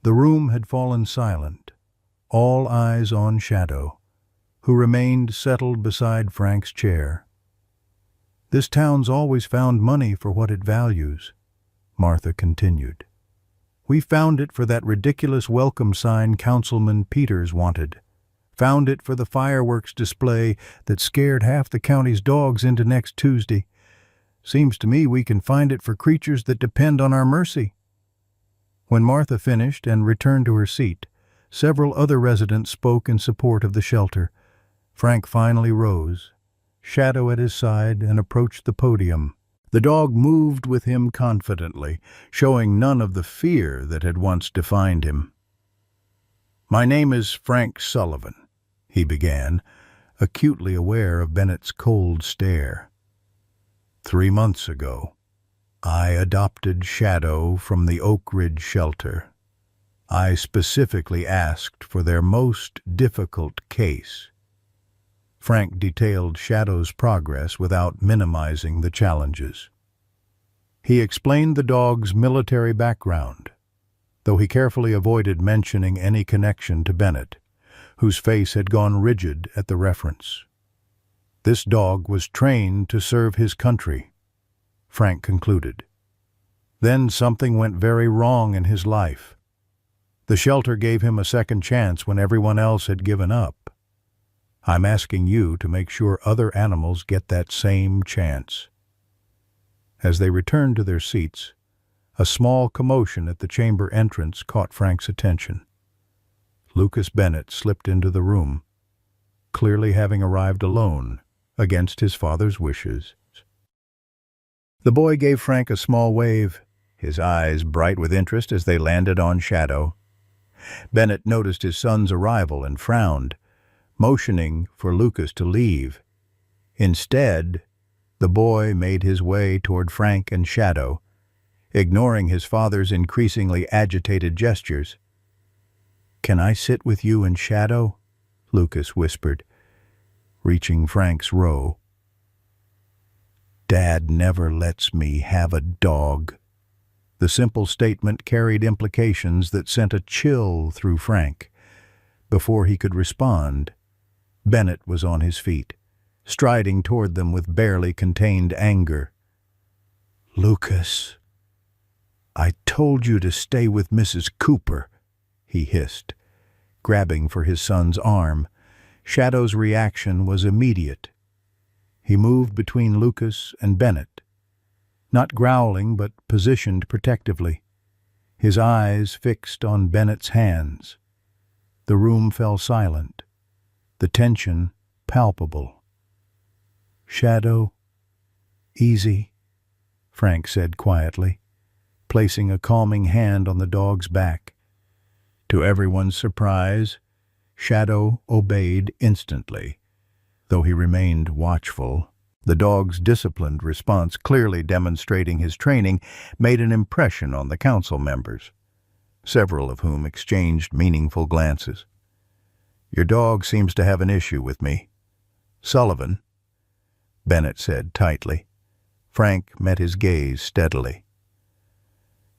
The room had fallen silent, all eyes on Shadow, who remained settled beside Frank's chair. "This town's always found money for what it values," Martha continued. "We found it for that ridiculous welcome sign Councilman Peters wanted. Found it for the fireworks display that scared half the county's dogs into next Tuesday. Seems to me we can find it for creatures that depend on our mercy." When Martha finished and returned to her seat, several other residents spoke in support of the shelter. Frank finally rose, Shadow at his side, and approached the podium. The dog moved with him confidently, showing none of the fear that had once defined him. "My name is Frank Sullivan," he began, acutely aware of Bennett's cold stare. 3 months ago, I adopted Shadow from the Oak Ridge shelter. I specifically asked for their most difficult case." Frank detailed Shadow's progress without minimizing the challenges. He explained the dog's military background, though he carefully avoided mentioning any connection to Bennett, whose face had gone rigid at the reference. "This dog was trained to serve his country," Frank concluded. "Then something went very wrong in his life. The shelter gave him a second chance when everyone else had given up. I'm asking you to make sure other animals get that same chance." As they returned to their seats, a small commotion at the chamber entrance caught Frank's attention. Lucas Bennett slipped into the room, clearly having arrived alone, against his father's wishes. The boy gave Frank a small wave, his eyes bright with interest as they landed on Shadow. Bennett noticed his son's arrival and frowned, motioning for Lucas to leave. Instead, the boy made his way toward Frank and Shadow, ignoring his father's increasingly agitated gestures. "Can I sit with you and Shadow?" Lucas whispered, reaching Frank's row. "Dad never lets me have a dog." The simple statement carried implications that sent a chill through Frank. Before he could respond, Bennett was on his feet, striding toward them with barely contained anger. "Lucas, I told you to stay with Mrs. Cooper," he hissed, grabbing for his son's arm. Shadow's reaction was immediate. He moved between Lucas and Bennett, not growling but positioned protectively, his eyes fixed on Bennett's hands. The room fell silent, the tension palpable. "Shadow, easy," Frank said quietly, placing a calming hand on the dog's back. To everyone's surprise, Shadow obeyed instantly, though he remained watchful. The dog's disciplined response, clearly demonstrating his training, made an impression on the council members, several of whom exchanged meaningful glances. "Your dog seems to have an issue with me, Sullivan," Bennett said tightly. Frank met his gaze steadily.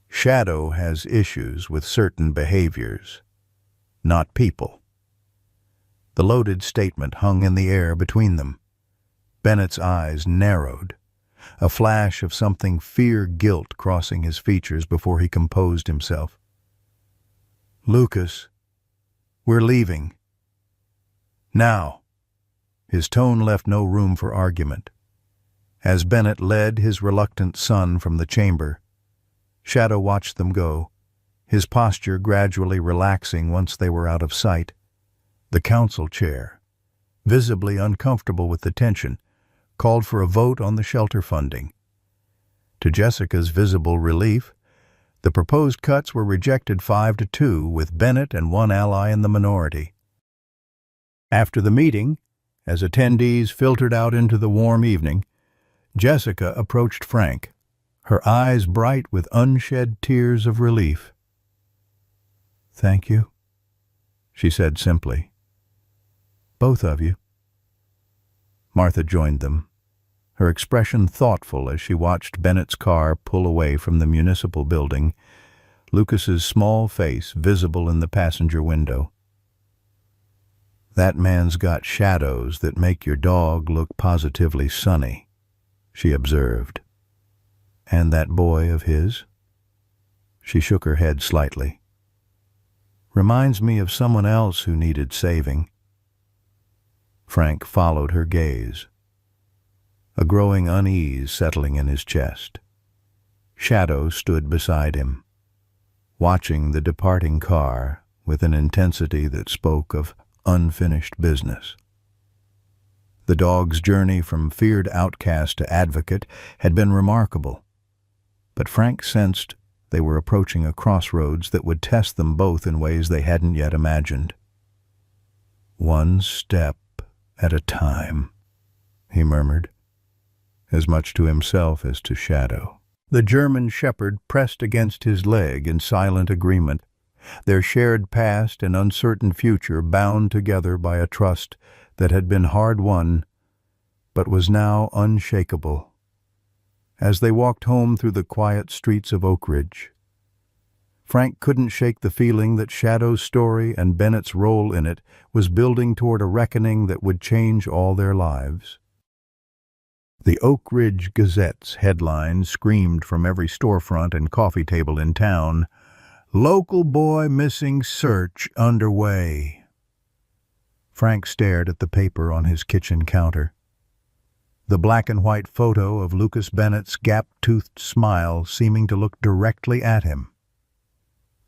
"Shadow has issues with certain behaviors, not people." The loaded statement hung in the air between them. Bennett's eyes narrowed, a flash of something fear-guilt crossing his features before he composed himself. "Lucas, we're leaving. Now." His tone left no room for argument. As Bennett led his reluctant son from the chamber, Shadow watched them go, his posture gradually relaxing once they were out of sight. The council chair, visibly uncomfortable with the tension, called for a vote on the shelter funding. To Jessica's visible relief, the proposed cuts were rejected 5-2, with Bennett and one ally in the minority. After the meeting, as attendees filtered out into the warm evening, Jessica approached Frank, her eyes bright with unshed tears of relief. "Thank you," she said simply. "Both of you." Martha joined them, her expression thoughtful as she watched Bennett's car pull away from the municipal building, Lucas's small face visible in the passenger window. "That man's got shadows that make your dog look positively sunny," she observed. "And that boy of his?" She shook her head slightly. "Reminds me of someone else who needed saving." Frank followed her gaze, a growing unease settling in his chest. Shadow stood beside him, watching the departing car with an intensity that spoke of unfinished business. The dog's journey from feared outcast to advocate had been remarkable, but Frank sensed they were approaching a crossroads that would test them both in ways they hadn't yet imagined. "One step at a time," he murmured, as much to himself as to Shadow. The German shepherd pressed against his leg in silent agreement, their shared past and uncertain future bound together by a trust that had been hard-won, but was now unshakable. As they walked home through the quiet streets of Oak Ridge, Frank couldn't shake the feeling that Shadow's story and Bennett's role in it was building toward a reckoning that would change all their lives. The Oak Ridge Gazette's headline screamed from every storefront and coffee table in town, Local boy missing search underway. Frank stared at the paper on his kitchen counter. The black and white photo of Lucas Bennett's gap-toothed smile seeming to look directly at him.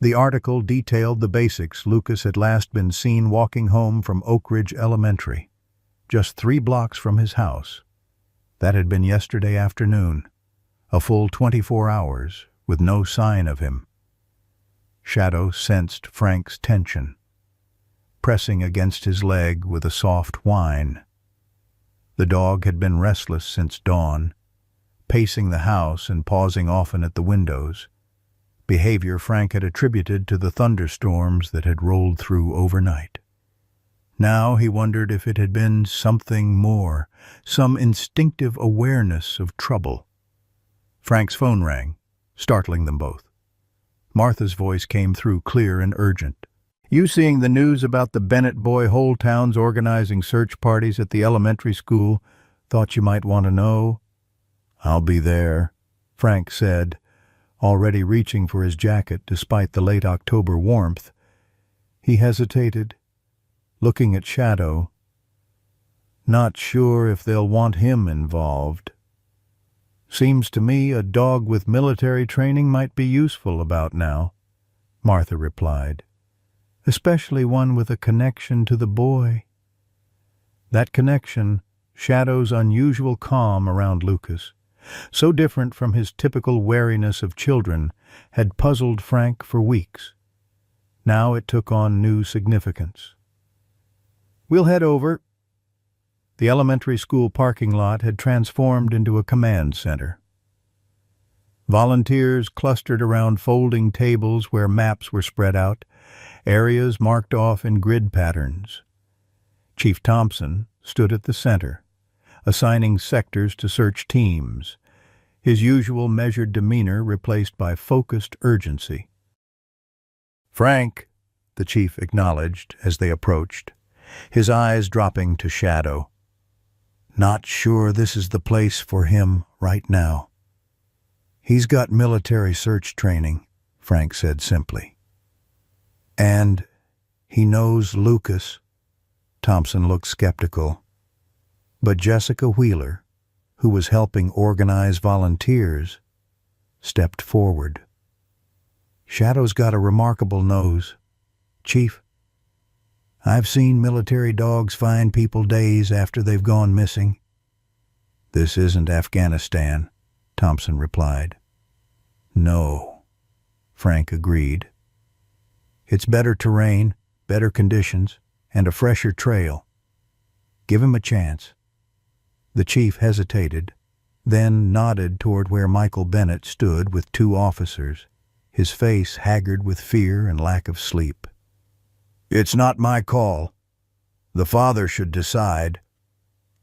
The article detailed the basics. Lucas had last been seen walking home from Oak Ridge Elementary, just 3 blocks from his house. That had been yesterday afternoon, a full 24 hours, with no sign of him. Shadow sensed Frank's tension, pressing against his leg with a soft whine. The dog had been restless since dawn, pacing the house and pausing often at the windows, behavior Frank had attributed to the thunderstorms that had rolled through overnight. Now he wondered if it had been something more, some instinctive awareness of trouble. Frank's phone rang, startling them both. Martha's voice came through clear and urgent. "You seeing the news about the Bennett boy? Whole town's organizing search parties at the elementary school. Thought you might want to know." "I'll be there," Frank said, already reaching for his jacket despite the late October warmth. He hesitated, looking at Shadow. "Not sure if they'll want him involved. Seems to me a dog with military training might be useful about now," Martha replied. "Especially one with a connection to the boy." That connection, Shadow's unusual calm around Lucas, so different from his typical wariness of children, had puzzled Frank for weeks. Now it took on new significance. "We'll head over." The elementary school parking lot had transformed into a command center. Volunteers clustered around folding tables where maps were spread out, areas marked off in grid patterns. Chief Thompson stood at the center, assigning sectors to search teams, his usual measured demeanor replaced by focused urgency. "Frank," the chief acknowledged as they approached, his eyes dropping to Shadow. "Not sure this is the place for him right now." "He's got military search training," Frank said simply. "And he knows Lucas." Thompson looked skeptical. But Jessica Wheeler, who was helping organize volunteers, stepped forward. "Shadow's got a remarkable nose. Chief, I've seen military dogs find people days after they've gone missing." "This isn't Afghanistan," Thompson replied. "No," Frank agreed. "It's better terrain, better conditions, and a fresher trail. Give him a chance." The chief hesitated, then nodded toward where Michael Bennett stood with 2 officers, his face haggard with fear and lack of sleep. "It's not my call. The father should decide."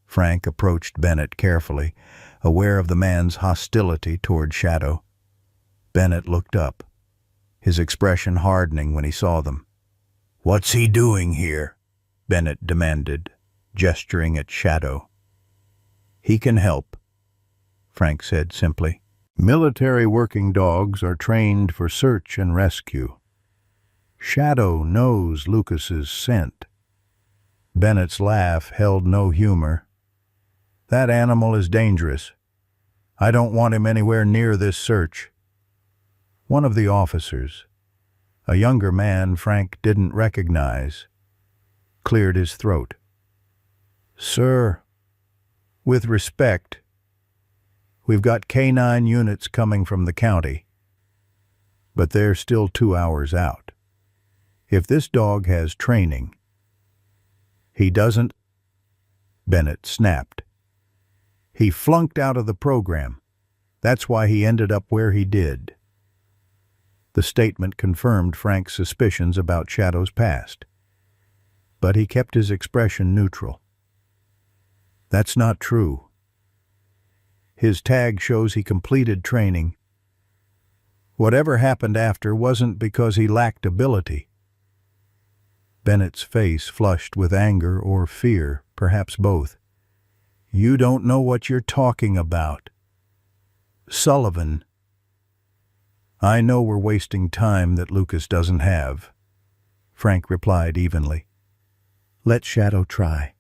Frank approached Bennett carefully, aware of the man's hostility toward Shadow. Bennett looked up, his expression hardening when he saw them. "What's he doing here?" Bennett demanded, gesturing at Shadow. "He can help," Frank said simply. "Military working dogs are trained for search and rescue. Shadow knows Lucas's scent." Bennett's laugh held no humor. "That animal is dangerous. I don't want him anywhere near this search." One of the officers, a younger man Frank didn't recognize, cleared his throat. "Sir, with respect, we've got K-9 units coming from the county, but they're still 2 hours out. If this dog has training, he doesn't—" Bennett snapped. "He flunked out of the program. That's why he ended up where he did." The statement confirmed Frank's suspicions about Shadow's past, but he kept his expression neutral. "That's not true. His tag shows he completed training. Whatever happened after wasn't because he lacked ability." Bennett's face flushed with anger or fear, perhaps both. "You don't know what you're talking about. Sullivan." I know we're wasting time that Lucas doesn't have, Frank replied evenly. Let Shadow try.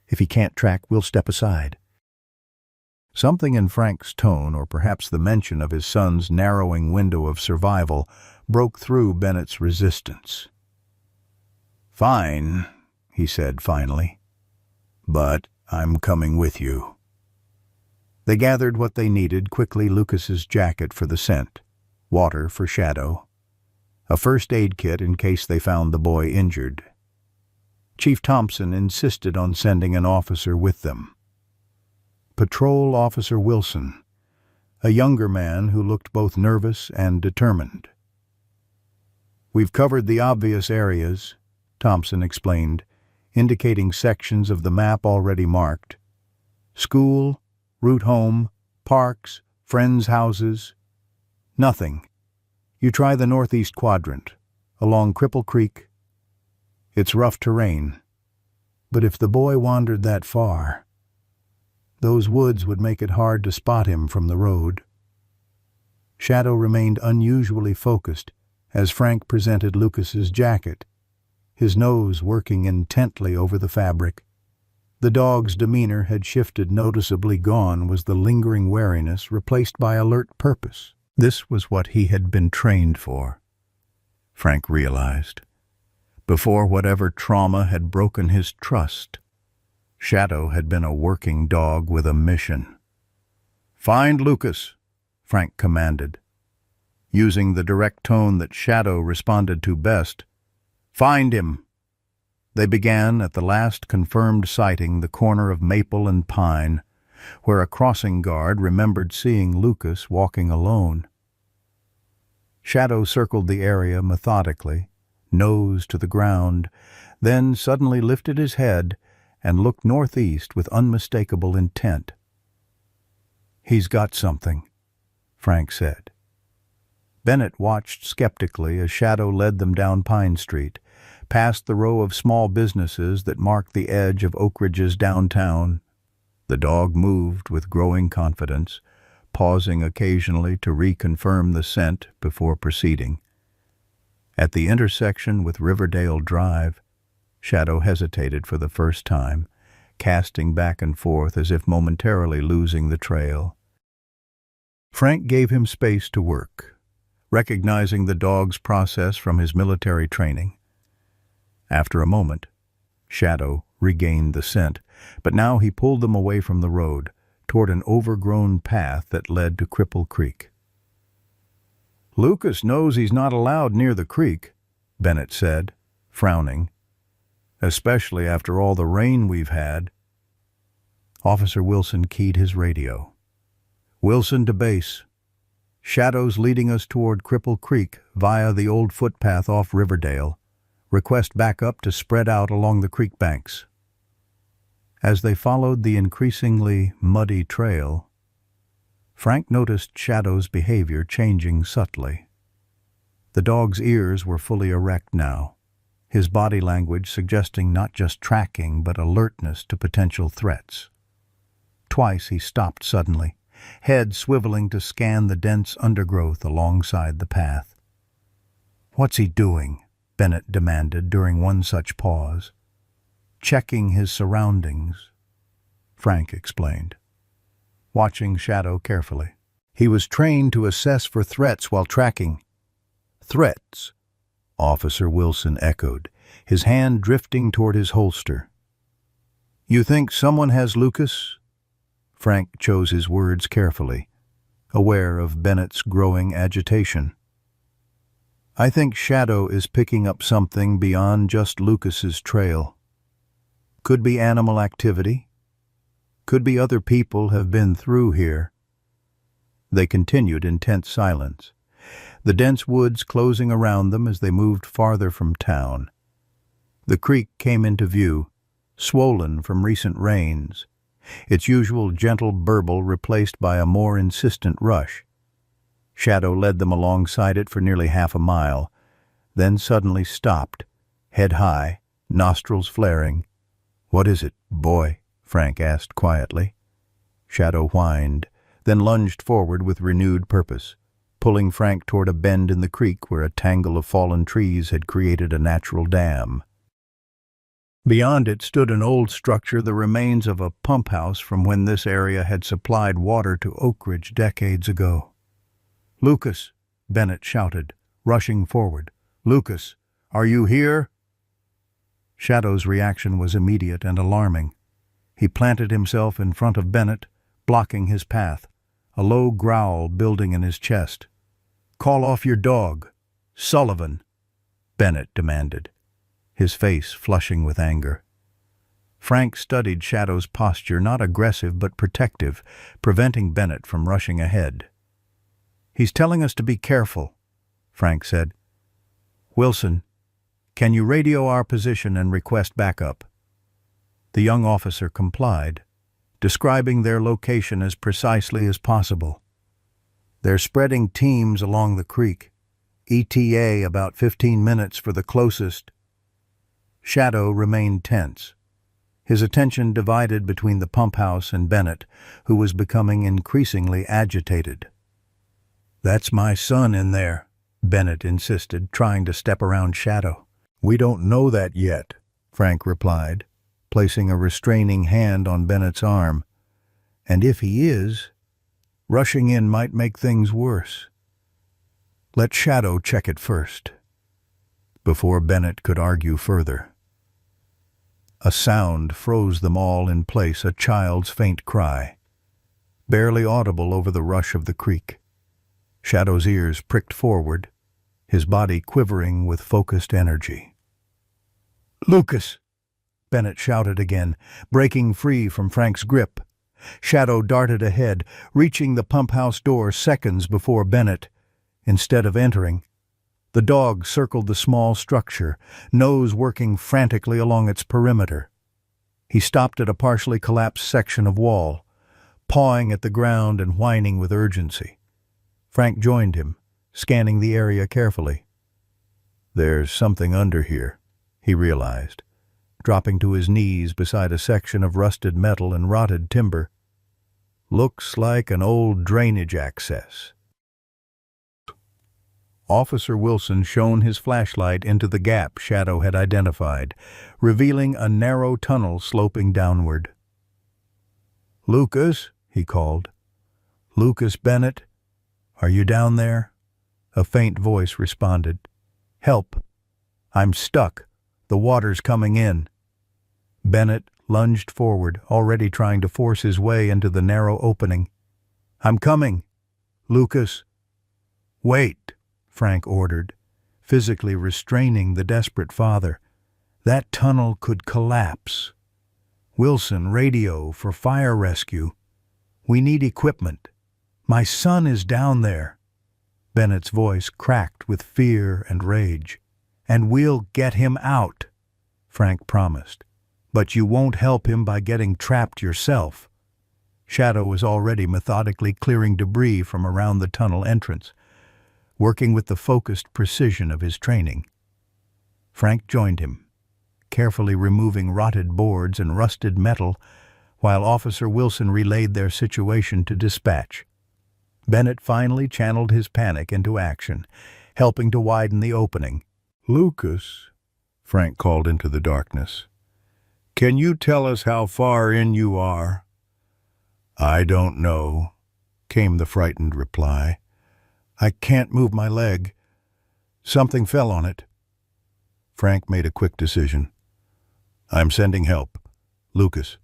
If he can't track, we'll step aside. Something in Frank's tone, or perhaps the mention of his son's narrowing window of survival, broke through Bennett's resistance. Fine, he said finally, but I'm coming with you. They gathered what they needed, quickly Lucas's jacket for the scent, water for Shadow, a first aid kit in case they found the boy injured. Chief Thompson insisted on sending an officer with them. Patrol Officer Wilson, a younger man who looked both nervous and determined. We've covered the obvious areas, Thompson explained, indicating sections of the map already marked. School, route home, parks, friends' houses. Nothing. You try the northeast quadrant, along Cripple Creek. It's rough terrain, but if the boy wandered that far, those woods would make it hard to spot him from the road. Shadow remained unusually focused as Frank presented Lucas's jacket, his nose working intently over the fabric. The dog's demeanor had shifted noticeably. Gone was the lingering wariness, replaced by alert purpose. This was what he had been trained for, Frank realized. Before whatever trauma had broken his trust, Shadow had been a working dog with a mission. Find Lucas, Frank commanded. Using the direct tone that Shadow responded to best, find him. They began at the last confirmed sighting, the corner of Maple and Pine, where a crossing guard remembered seeing Lucas walking alone. Shadow circled the area methodically, nose to the ground, then suddenly lifted his head and looked northeast with unmistakable intent. He's got something, Frank said. Bennett watched skeptically as Shadow led them down Pine Street, past the row of small businesses that marked the edge of Oak Ridge's downtown. The dog moved with growing confidence, pausing occasionally to reconfirm the scent before proceeding. At the intersection with Riverdale Drive, Shadow hesitated for the first time, casting back and forth as if momentarily losing the trail. Frank gave him space to work, recognizing the dog's process from his military training. After a moment, Shadow regained the scent, but now he pulled them away from the road, toward an overgrown path that led to Cripple Creek. Lucas knows he's not allowed near the creek, Bennett said, frowning. Especially after all the rain we've had. Officer Wilson keyed his radio. Wilson to base. Shadow's leading us toward Cripple Creek via the old footpath off Riverdale. Request backup to spread out along the creek banks. As they followed the increasingly muddy trail, Frank noticed Shadow's behavior changing subtly. The dog's ears were fully erect now, his body language suggesting not just tracking but alertness to potential threats. Twice he stopped suddenly, head swiveling to scan the dense undergrowth alongside the path. "What's he doing?" Bennett demanded during one such pause. "Checking his surroundings," Frank explained, watching Shadow carefully. "He was trained to assess for threats while tracking." "Threats?" Officer Wilson echoed, his hand drifting toward his holster. "You think someone has Lucas?" Frank chose his words carefully, aware of Bennett's growing agitation. "I think Shadow is picking up something beyond just Lucas's trail. Could be animal activity. Could be other people have been through here." They continued in tense silence, the dense woods closing around them as they moved farther from town. The creek came into view, swollen from recent rains, its usual gentle burble replaced by a more insistent rush. Shadow led them alongside it for nearly half a mile, then suddenly stopped, head high, nostrils flaring. "What is it, boy?" Frank asked quietly. Shadow whined, then lunged forward with renewed purpose. pulling Frank toward a bend in the creek where a tangle of fallen trees had created a natural dam. Beyond it stood an old structure, the remains of a pump house from when this area had supplied water to Oak Ridge decades ago. "Lucas," Bennett shouted, rushing forward. "Lucas, are you here?" Shadow's reaction was immediate and alarming. He planted himself in front of Bennett, blocking his path, a low growl building in his chest. "Call off your dog. Sullivan," Bennett demanded, his face flushing with anger. Frank studied Shadow's posture, not aggressive but protective, preventing Bennett from rushing ahead. "He's telling us to be careful," Frank said. "Wilson, can you radio our position and request backup?" The young officer complied, describing their location as precisely as possible. "They're spreading teams along the creek. ETA about 15 minutes for the closest." Shadow remained tense, his attention divided between the pump house and Bennett, who was becoming increasingly agitated. "That's my son in there," Bennett insisted, trying to step around Shadow. "We don't know that yet," Frank replied, placing a restraining hand on Bennett's arm. "And if he is, rushing in might make things worse. Let Shadow check it first." Before Bennett could argue further, a sound froze them all in place, a child's faint cry, barely audible over the rush of the creek. Shadow's ears pricked forward, his body quivering with focused energy. "Lucas!" Bennett shouted again, breaking free from Frank's grip. Shadow darted ahead, reaching the pump house door seconds before Bennett. Instead of entering, the dog circled the small structure, nose working frantically along its perimeter. He stopped at a partially collapsed section of wall, pawing at the ground and whining with urgency. Frank joined him, scanning the area carefully. "There's something under here," he realized, dropping to his knees beside a section of rusted metal and rotted timber. "Looks like an old drainage access." Officer Wilson shone his flashlight into the gap Shadow had identified, revealing a narrow tunnel sloping downward. "Lucas," he called. "Lucas Bennett, are you down there?" A faint voice responded. "Help! I'm stuck. The water's coming in." Bennett lunged forward, already trying to force his way into the narrow opening. "I'm coming, Lucas." "Wait," Frank ordered, physically restraining the desperate father. "That tunnel could collapse. Wilson, radio for fire rescue. We need equipment. My son is down there." Bennett's voice cracked with fear and rage. "And we'll get him out," Frank promised. "But you won't help him by getting trapped yourself." Shadow was already methodically clearing debris from around the tunnel entrance, working with the focused precision of his training. Frank joined him, carefully removing rotted boards and rusted metal, while Officer Wilson relayed their situation to dispatch. Bennett finally channeled his panic into action, helping to widen the opening. "Lucas," Frank called into the darkness, "can you tell us how far in you are?" "I don't know," came the frightened reply. "I can't move my leg. Something fell on it." Frank made a quick decision. "I'm sending help. Lucas,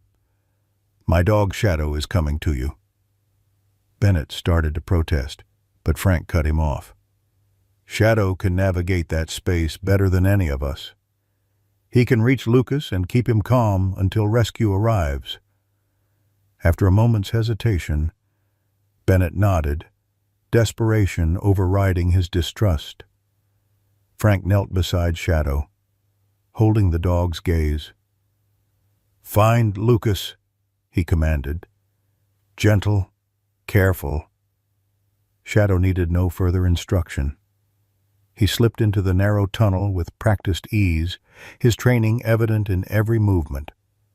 my dog Shadow is coming to you." Bennett started to protest, but Frank cut him off. "Shadow can navigate that space better than any of us. He can reach Lucas and keep him calm until rescue arrives." After a moment's hesitation, Bennett nodded, desperation overriding his distrust. Frank knelt beside Shadow, holding the dog's gaze. "Find Lucas," he commanded. "Gentle, careful." Shadow needed no further instruction. He slipped into the narrow tunnel with practiced ease, his training evident in every movement.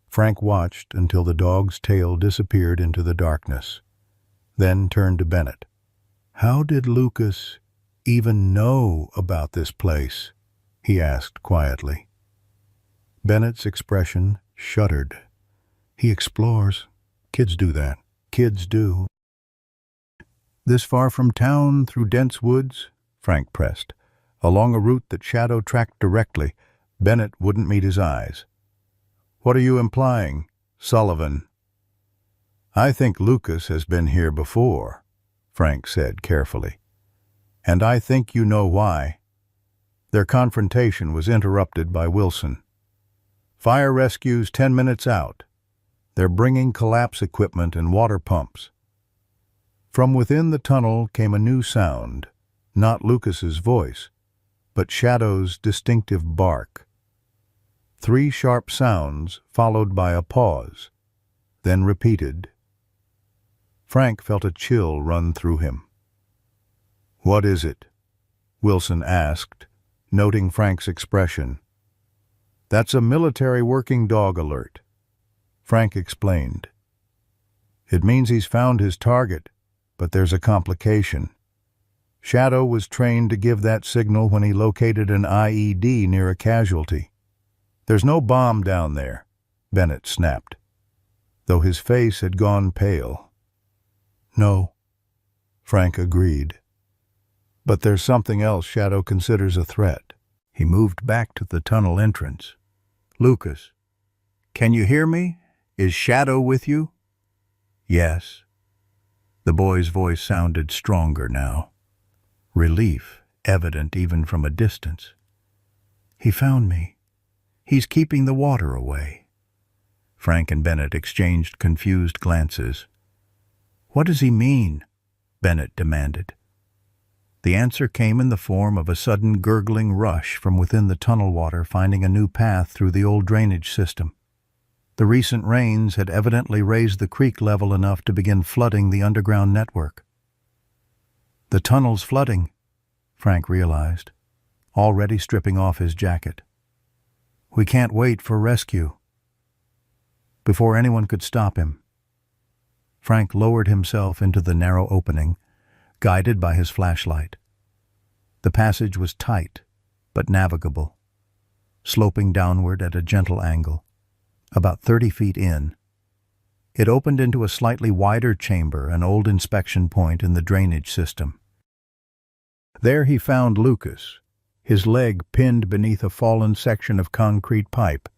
Frank watched until the dog's tail disappeared into the darkness, then turned to Bennett. How did Lucas even know about this place? He asked quietly. Bennett's expression shuddered. He explores. Kids do that. Kids do. This far from town, through dense woods? Frank pressed. Along a route that Shadow tracked directly. Bennett wouldn't meet his eyes. What are you implying, Sullivan? I think Lucas has been here before, Frank said carefully. And I think you know why. Their confrontation was interrupted by Wilson. Fire rescue's 10 minutes out. They're bringing collapse equipment and water pumps. From within the tunnel came a new sound, not Lucas's voice, but Shadow's distinctive bark. 3 sharp sounds followed by a pause, then repeated. Frank felt a chill run through him. What is it? Wilson asked, noting Frank's expression. That's a military working dog alert. Frank explained. It means he's found his target, but there's a complication. Shadow was trained to give that signal when he located an IED near a casualty. There's no bomb down there, Bennett snapped, though his face had gone pale. No, Frank agreed. But there's something else Shadow considers a threat. He moved back to the tunnel entrance. Lucas, can you hear me? Is Shadow with you? Yes. The boy's voice sounded stronger now. Relief, evident even from a distance. He found me. He's keeping the water away. Frank and Bennett exchanged confused glances. What does he mean? Bennett demanded. The answer came in the form of a sudden gurgling rush from within the tunnel water, finding a new path through the old drainage system. The recent rains had evidently raised the creek level enough to begin flooding the underground network. The tunnel's flooding, Frank realized, already stripping off his jacket. We can't wait for rescue. Before anyone could stop him, Frank lowered himself into the narrow opening, guided by his flashlight. The passage was tight, but navigable, sloping downward at a gentle angle. About 30 feet in, it opened into a slightly wider chamber, an old inspection point in the drainage system. There he found Lucas, his leg pinned beneath a fallen section of concrete pipe,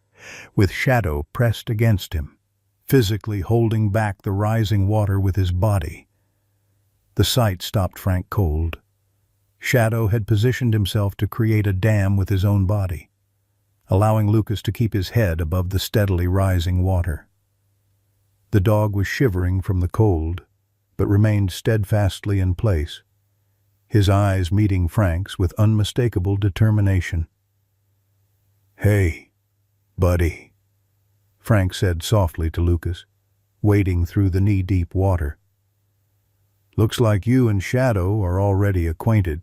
with Shadow pressed against him, physically holding back the rising water with his body. The sight stopped Frank cold. Shadow had positioned himself to create a dam with his own body, allowing Lucas to keep his head above the steadily rising water. The dog was shivering from the cold, but remained steadfastly in place, his eyes meeting Frank's with unmistakable determination. Hey, buddy, Frank said softly to Lucas, wading through the knee-deep water. Looks like you and Shadow are already acquainted.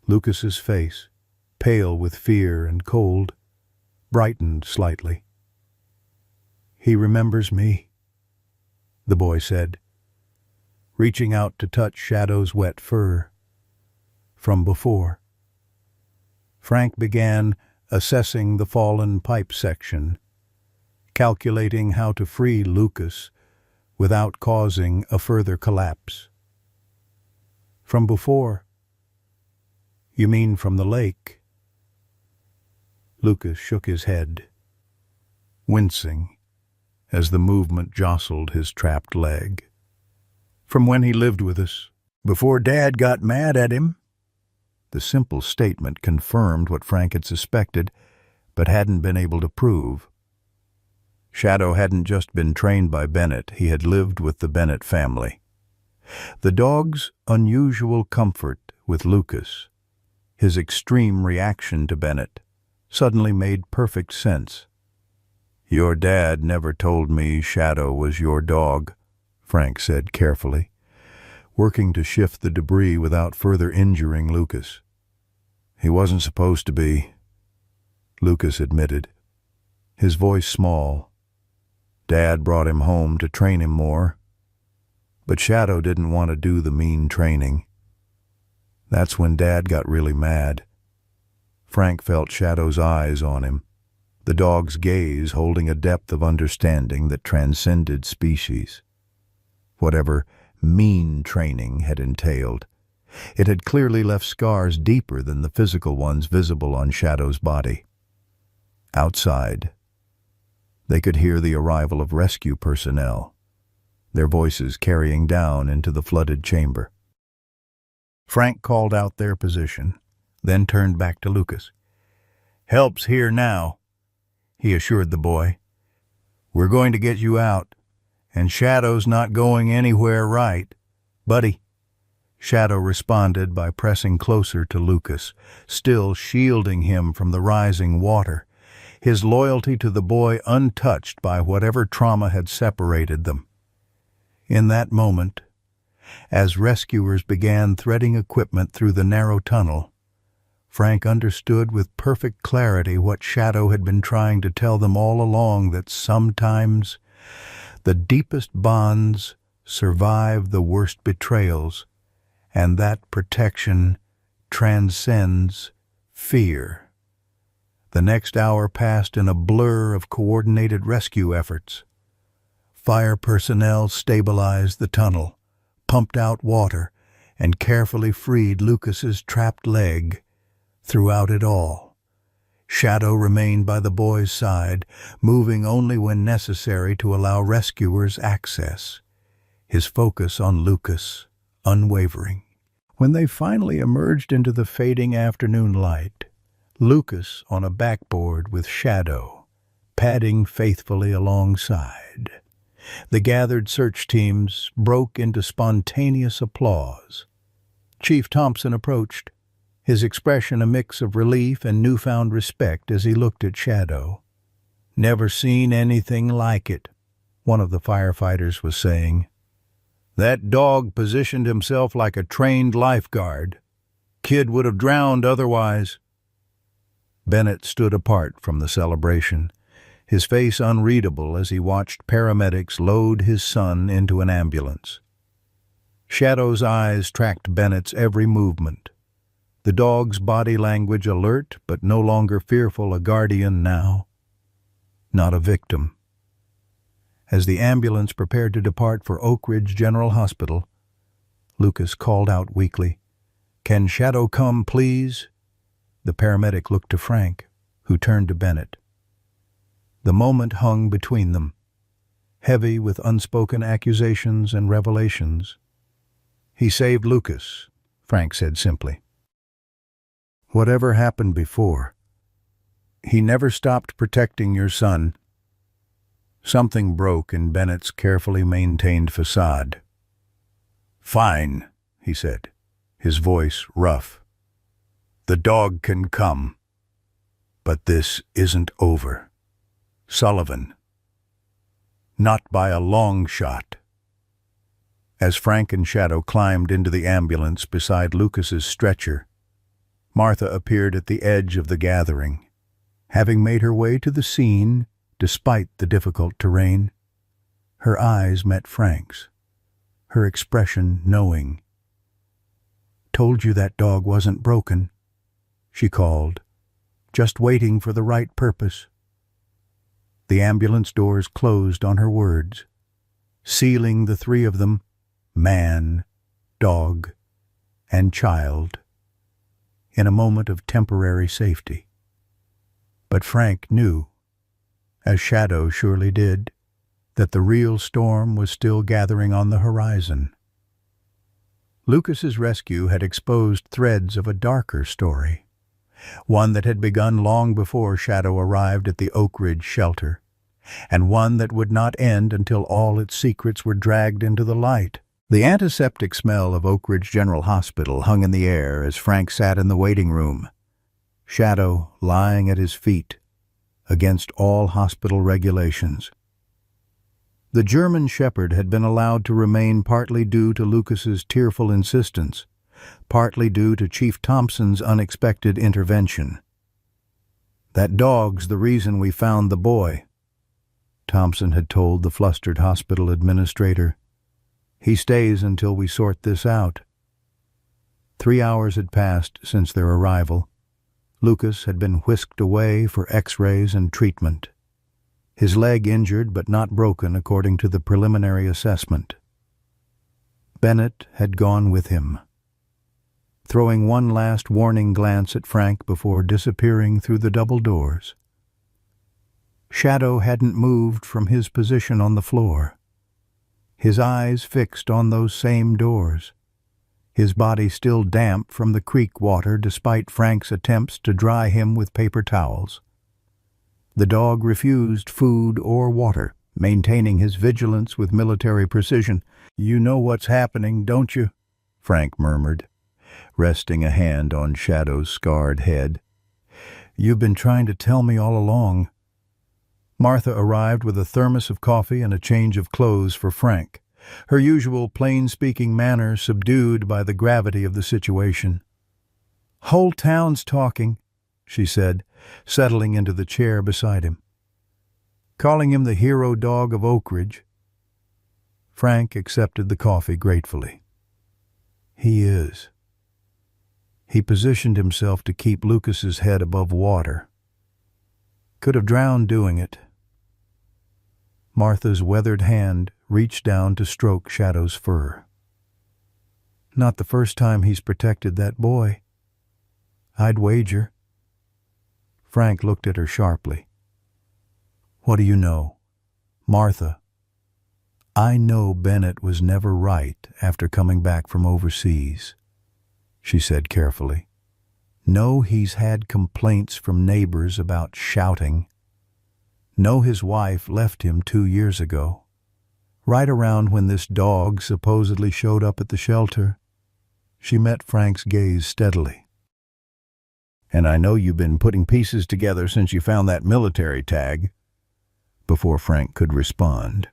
Lucas's face, pale with fear and cold, brightened slightly. He remembers me, the boy said, reaching out to touch Shadow's wet fur. From before. Frank began assessing the fallen pipe section, calculating how to free Lucas without causing a further collapse. From before? You mean from the lake? Lucas shook his head, wincing as the movement jostled his trapped leg. From when he lived with us, before Dad got mad at him. The simple statement confirmed what Frank had suspected, but hadn't been able to prove. Shadow hadn't just been trained by Bennett, he had lived with the Bennett family. The dog's unusual comfort with Lucas, his extreme reaction to Bennett, suddenly made perfect sense. Your dad never told me Shadow was your dog, Frank said carefully, working to shift the debris without further injuring Lucas. He wasn't supposed to be, Lucas admitted, his voice small. Dad brought him home to train him more. But Shadow didn't want to do the mean training. That's when Dad got really mad. Frank felt Shadow's eyes on him, the dog's gaze holding a depth of understanding that transcended species. Whatever mean training had entailed, it had clearly left scars deeper than the physical ones visible on Shadow's body. Outside, they could hear the arrival of rescue personnel, their voices carrying down into the flooded chamber. Frank called out their position, then turned back to Lucas. "Help's here now," he assured the boy. "We're going to get you out, and Shadow's not going anywhere, right, buddy?" Shadow responded by pressing closer to Lucas, still shielding him from the rising water, his loyalty to the boy untouched by whatever trauma had separated them. In that moment, as rescuers began threading equipment through the narrow tunnel, Frank understood with perfect clarity what Shadow had been trying to tell them all along, that sometimes the deepest bonds survive the worst betrayals, and that protection transcends fear. The next hour passed in a blur of coordinated rescue efforts. Fire personnel stabilized the tunnel, pumped out water, and carefully freed Lucas's trapped leg. Throughout it all, Shadow remained by the boy's side, moving only when necessary to allow rescuers access, his focus on Lucas unwavering. When they finally emerged into the fading afternoon light, Lucas on a backboard with Shadow, padding faithfully alongside, the gathered search teams broke into spontaneous applause. Chief Thompson approached, his expression a mix of relief and newfound respect as he looked at Shadow. "Never seen anything like it," one of the firefighters was saying. "That dog positioned himself like a trained lifeguard. Kid would have drowned otherwise." Bennett stood apart from the celebration, his face unreadable as he watched paramedics load his son into an ambulance. Shadow's eyes tracked Bennett's every movement, the dog's body language alert but no longer fearful, a guardian now, not a victim. As the ambulance prepared to depart for Oak Ridge General Hospital, Lucas called out weakly, "Can Shadow come, please?" The paramedic looked to Frank, who turned to Bennett. The moment hung between them, heavy with unspoken accusations and revelations. "He saved Lucas," Frank said simply. "Whatever happened before, he never stopped protecting your son." Something broke in Bennett's carefully maintained facade. "Fine," he said, his voice rough. "The dog can come. But this isn't over. Sullivan. Not by a long shot." As Frank and Shadow climbed into the ambulance beside Lucas's stretcher, Martha appeared at the edge of the gathering, having made her way to the scene despite the difficult terrain. Her eyes met Frank's, her expression knowing. "Told you that dog wasn't broken," she called, "just waiting for the right purpose." The ambulance doors closed on her words, sealing the three of them, man, dog, and child, in a moment of temporary safety. But Frank knew, as Shadow surely did, that the real storm was still gathering on the horizon. Lucas's rescue had exposed threads of a darker story, one that had begun long before Shadow arrived at the Oak Ridge shelter, and one that would not end until all its secrets were dragged into the light. The antiseptic smell of Oak Ridge General Hospital hung in the air as Frank sat in the waiting room, Shadow lying at his feet, against all hospital regulations. The German Shepherd had been allowed to remain partly due to Lucas's tearful insistence, partly due to Chief Thompson's unexpected intervention. "That dog's the reason we found the boy," Thompson had told the flustered hospital administrator. He stays until we sort this out. 3 hours had passed since their arrival. Lucas had been whisked away for X-rays and treatment. His leg injured but not broken according to the preliminary assessment. Bennett had gone with him, throwing one last warning glance at Frank before disappearing through the double doors. Shadow hadn't moved from his position on the floor, his eyes fixed on those same doors, his body still damp from the creek water despite Frank's attempts to dry him with paper towels. The dog refused food or water, maintaining his vigilance with military precision. "You know what's happening, don't you?" Frank murmured, resting a hand on Shadow's scarred head. "You've been trying to tell me all along." Martha arrived with a thermos of coffee and a change of clothes for Frank, her usual plain-speaking manner subdued by the gravity of the situation. "Whole town's talking," she said, settling into the chair beside him. "Calling him the hero dog of Oak Ridge." Frank accepted the coffee gratefully. "He is." He positioned himself to keep Lucas's head above water. Could have drowned doing it. Martha's weathered hand reached down to stroke Shadow's fur. "Not the first time he's protected that boy, I'd wager." Frank looked at her sharply. "What do you know?" "Martha, I know Bennett was never right after coming back from overseas," she said carefully. "Know he's had complaints from neighbors about shouting. Know his wife left him 2 years ago, right around when this dog supposedly showed up at the shelter." She met Frank's gaze steadily. "And I know you've been putting pieces together since you found that military tag." Before Frank could respond,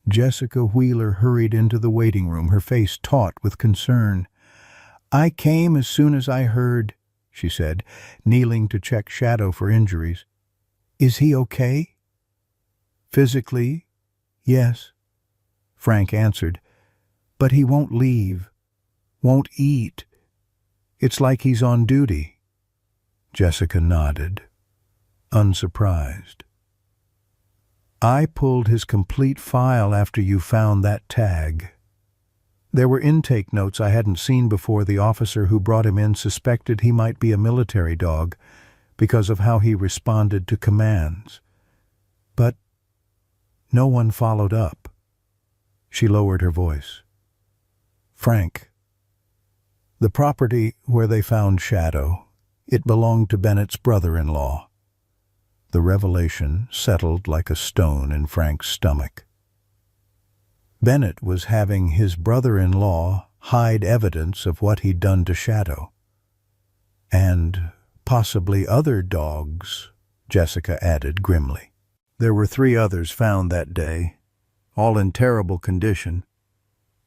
Jessica Wheeler hurried into the waiting room, her face taut with concern. "I came as soon as I heard," she said, kneeling to check Shadow for injuries. "Is he okay?" "Physically, yes," Frank answered. "But he won't leave, won't eat. It's like he's on duty." Jessica nodded, unsurprised. "I pulled his complete file after you found that tag. There were intake notes I hadn't seen before. The officer who brought him in suspected he might be a military dog because of how he responded to commands. But no one followed up." She lowered her voice. "Frank, the property where they found Shadow, it belonged to Bennett's brother-in-law." The revelation settled like a stone in Frank's stomach. Bennett was having his brother-in-law hide evidence of what he'd done to Shadow. "And possibly other dogs," Jessica added grimly. "There were 3 others found that day, all in terrible condition.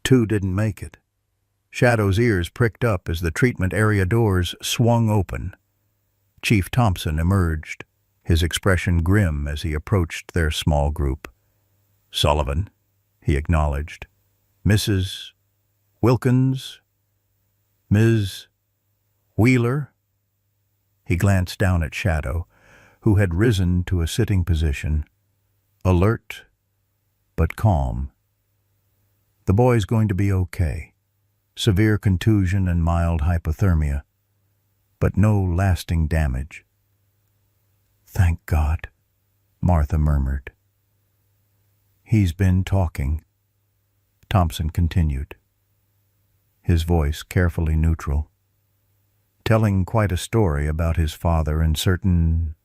2 didn't make it." Shadow's ears pricked up as the treatment area doors swung open. Chief Thompson emerged, his expression grim as he approached their small group. "Sullivan," he acknowledged. "Mrs. Wilkins? Ms. Wheeler?" He glanced down at Shadow, who had risen to a sitting position, alert but calm. "The boy's going to be okay. Severe contusion and mild hypothermia, but no lasting damage." "Thank God," Martha murmured. "He's been talking," Thompson continued, his voice carefully neutral, telling quite a story about his father and certain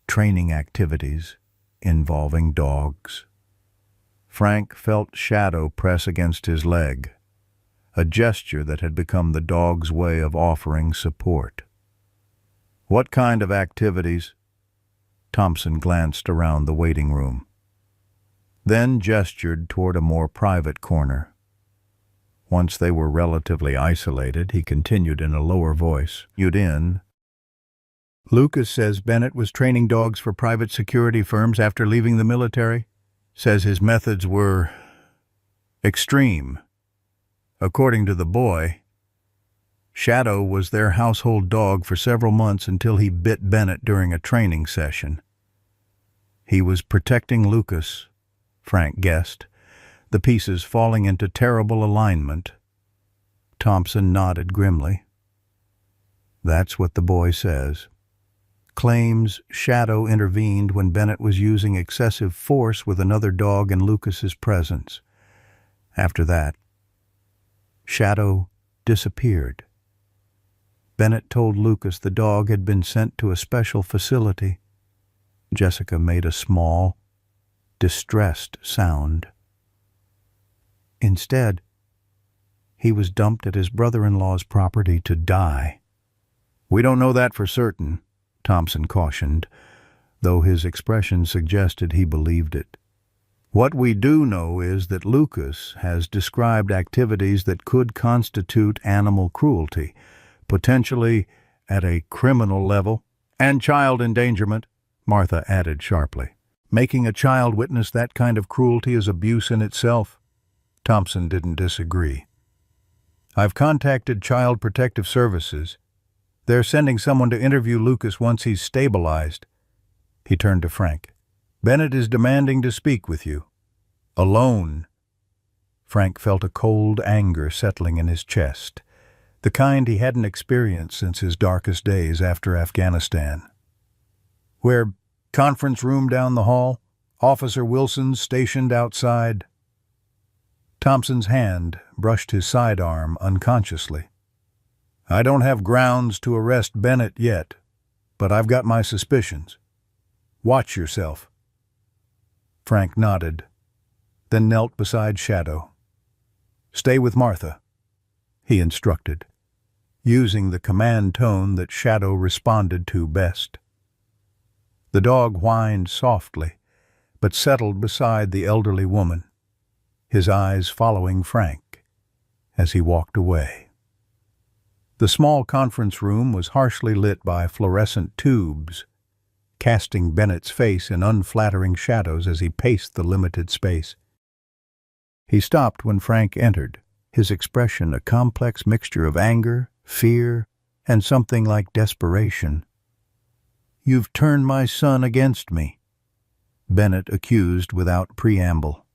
training activities involving dogs. Frank felt Shadow press against his leg, a gesture that had become the dog's way of offering support. "What kind of activities?" Thompson glanced around the waiting room, then gestured toward a more private corner. Once they were relatively isolated, he continued in a lower voice. "You'd in. Lucas says Bennett was training dogs for private security firms after leaving the military. Says his methods were extreme. According to the boy, Shadow was their household dog for several months until he bit Bennett during a training session. He was protecting Lucas, Frank guessed, the pieces falling into terrible alignment. Thompson nodded grimly. That's what the boy says. Claims Shadow intervened when Bennett was using excessive force with another dog in Lucas's presence. After that, Shadow disappeared. Bennett told Lucas the dog had been sent to a special facility. Jessica made a small, distressed sound. Instead, he was dumped at his brother-in-law's property to die. We don't know that for certain, Thompson cautioned, though his expression suggested he believed it. What we do know is that Lucas has described activities that could constitute animal cruelty, potentially at a criminal level, and child endangerment, Martha added sharply. Making a child witness that kind of cruelty is abuse in itself. Thompson didn't disagree. I've contacted Child Protective Services. They're sending someone to interview Lucas once he's stabilized. He turned to Frank. Bennett is demanding to speak with you. Alone. Frank felt a cold anger settling in his chest, the kind he hadn't experienced since his darkest days after Afghanistan. Where conference room down the hall? Officer Wilson's stationed outside. Thompson's hand brushed his sidearm unconsciously. I don't have grounds to arrest Bennett yet, but I've got my suspicions. Watch yourself. Frank nodded, then knelt beside Shadow. Stay with Martha, he instructed, using the command tone that Shadow responded to best. The dog whined softly, but settled beside the elderly woman, his eyes following Frank as he walked away. The small conference room was harshly lit by fluorescent tubes, casting Bennett's face in unflattering shadows as he paced the limited space. He stopped when Frank entered, his expression a complex mixture of anger, fear, and something like desperation. You've turned my son against me, Bennett accused without preamble.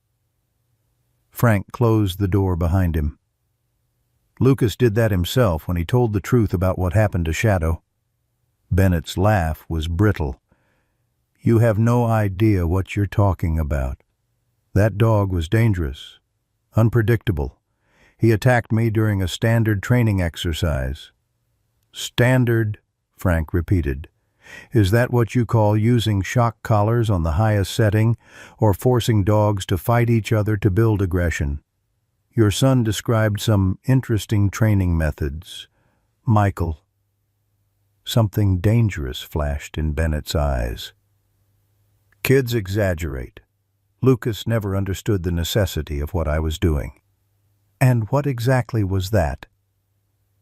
Frank closed the door behind him. Lucas did that himself when he told the truth about what happened to Shadow. Bennett's laugh was brittle. You have no idea what you're talking about. That dog was dangerous, unpredictable. He attacked me during a standard training exercise. Standard, Frank repeated. Is that what you call using shock collars on the highest setting, or forcing dogs to fight each other to build aggression? Your son described some interesting training methods. Michael. Something dangerous flashed in Bennett's eyes. Kids exaggerate. Lucas never understood the necessity of what I was doing. And what exactly was that?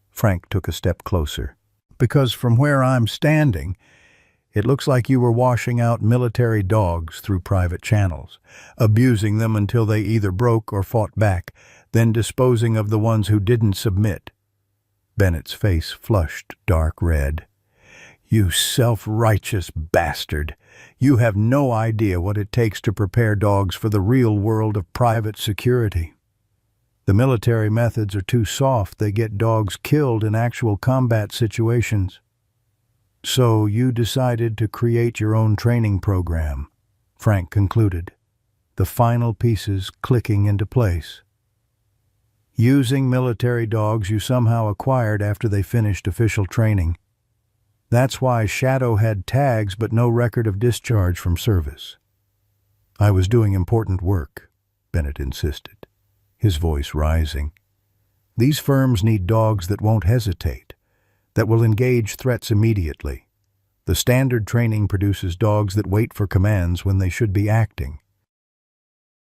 Frank took a step closer. Because from where I'm standing, it looks like you were washing out military dogs through private channels, abusing them until they either broke or fought back, then disposing of the ones who didn't submit. Bennett's face flushed dark red. You self-righteous bastard. You have no idea what it takes to prepare dogs for the real world of private security. The military methods are too soft. They get dogs killed in actual combat situations. So you decided to create your own training program, Frank concluded, the final pieces clicking into place. Using military dogs you somehow acquired after they finished official training. That's why Shadow had tags but no record of discharge from service. I was doing important work, Bennett insisted, his voice rising. These firms need dogs that won't hesitate, that will engage threats immediately. The standard training produces dogs that wait for commands when they should be acting.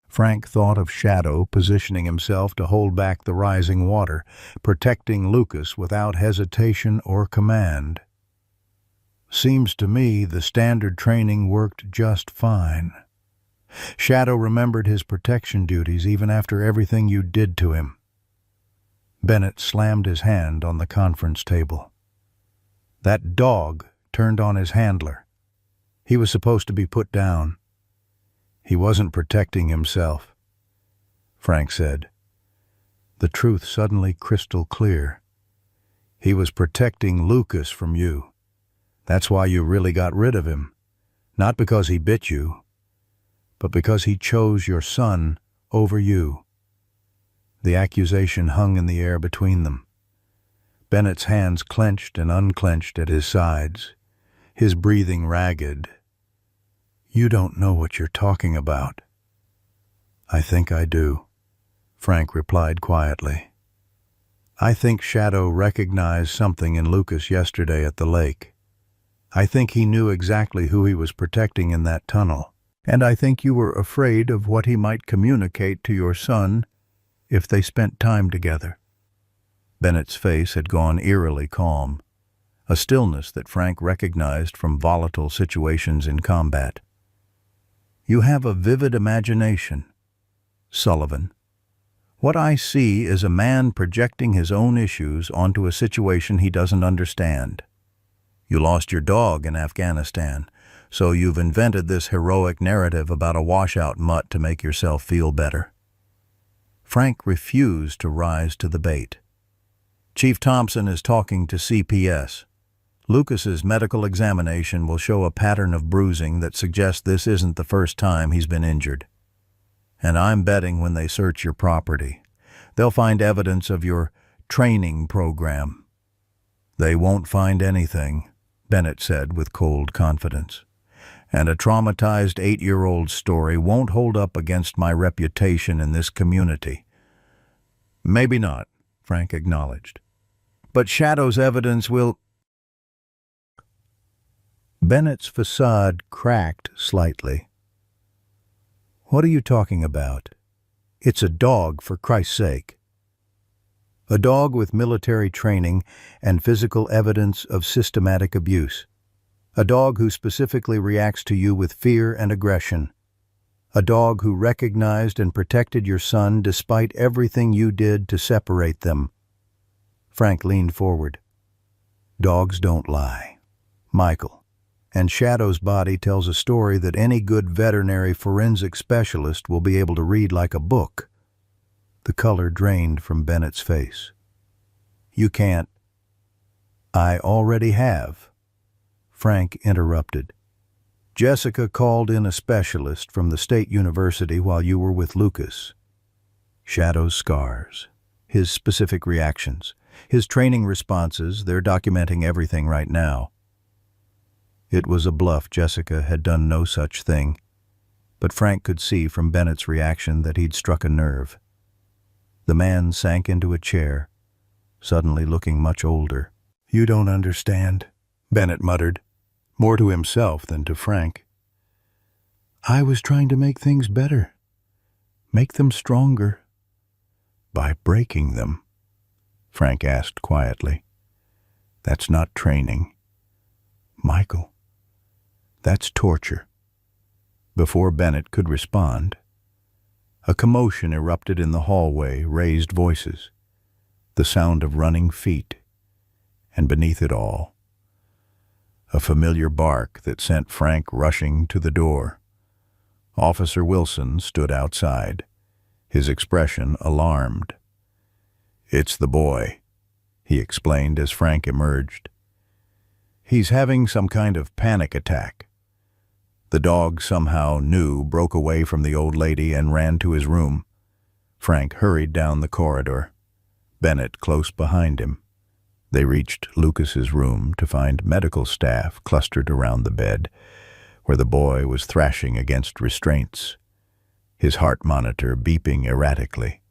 Frank thought of Shadow positioning himself to hold back the rising water, protecting Lucas without hesitation or command. Seems to me the standard training worked just fine. Shadow remembered his protection duties even after everything you did to him. Bennett slammed his hand on the conference table. That dog turned on his handler. He was supposed to be put down. He wasn't protecting himself, Frank said. The truth suddenly crystal clear. He was protecting Lucas from you. That's why you really got rid of him. Not because he bit you, but because he chose your son over you. The accusation hung in the air between them. Bennett's hands clenched and unclenched at his sides, his breathing ragged. You don't know what you're talking about. I think I do, Frank replied quietly. I think Shadow recognized something in Lucas yesterday at the lake. I think he knew exactly who he was protecting in that tunnel, and I think you were afraid of what he might communicate to your son if they spent time together. Bennett's face had gone eerily calm, a stillness that Frank recognized from volatile situations in combat. You have a vivid imagination, Sullivan. What I see is a man projecting his own issues onto a situation he doesn't understand. You lost your dog in Afghanistan, so you've invented this heroic narrative about a washout mutt to make yourself feel better. Frank refused to rise to the bait. Chief Thompson is talking to CPS. Lucas's medical examination will show a pattern of bruising that suggests this isn't the first time he's been injured. And I'm betting when they search your property, they'll find evidence of your training program. They won't find anything, Bennett said with cold confidence. And a traumatized 8-year-old's story won't hold up against my reputation in this community. Maybe not, Frank acknowledged. But Shadow's evidence will... Bennett's facade cracked slightly. What are you talking about? It's a dog, for Christ's sake. A dog with military training and physical evidence of systematic abuse. A dog who specifically reacts to you with fear and aggression. A dog who recognized and protected your son despite everything you did to separate them. Frank leaned forward. Dogs don't lie. Michael. And Shadow's body tells a story that any good veterinary forensic specialist will be able to read like a book. The color drained from Bennett's face. You can't. I already have. Frank interrupted. Jessica called in a specialist from the State University while you were with Lucas. Shadow's scars, his specific reactions, his training responses, they're documenting everything right now. It was a bluff. Jessica had done no such thing, but Frank could see from Bennett's reaction that he'd struck a nerve. The man sank into a chair, suddenly looking much older. You don't understand, Bennett muttered, more to himself than to Frank. I was trying to make things better, make them stronger. By breaking them, Frank asked quietly. That's not training. Michael, that's torture. Before Bennett could respond, a commotion erupted in the hallway, raised voices, the sound of running feet, and beneath it all, a familiar bark that sent Frank rushing to the door. Officer Wilson stood outside, his expression alarmed. It's the boy, he explained as Frank emerged. He's having some kind of panic attack. The dog somehow knew, broke away from the old lady and ran to his room. Frank hurried down the corridor, Bennett close behind him. They reached Lucas's room to find medical staff clustered around the bed, where the boy was thrashing against restraints, his heart monitor beeping erratically.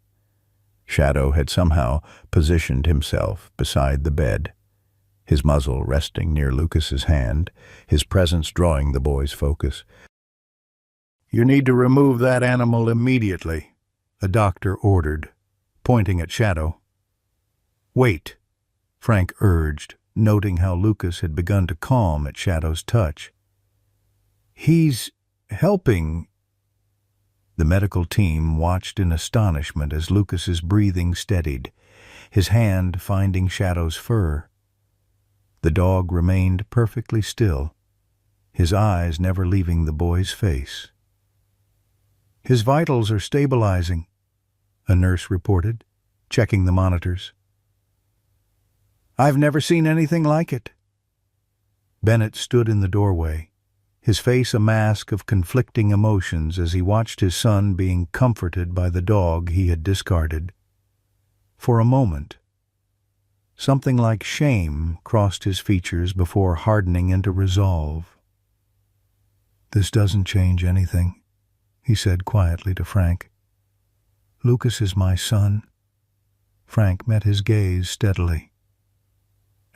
Shadow had somehow positioned himself beside the bed, his muzzle resting near Lucas's hand, his presence drawing the boy's focus. You need to remove that animal immediately, a doctor ordered, pointing at Shadow. Wait, Frank urged, noting how Lucas had begun to calm at Shadow's touch. He's helping. The medical team watched in astonishment as Lucas's breathing steadied, his hand finding Shadow's fur. The dog remained perfectly still, his eyes never leaving the boy's face. "His vitals are stabilizing," a nurse reported, checking the monitors. "I've never seen anything like it." Bennett stood in the doorway, his face a mask of conflicting emotions as he watched his son being comforted by the dog he had discarded. For a moment, something like shame crossed his features before hardening into resolve. "This doesn't change anything," he said quietly to Frank. "Lucas is my son." Frank met his gaze steadily.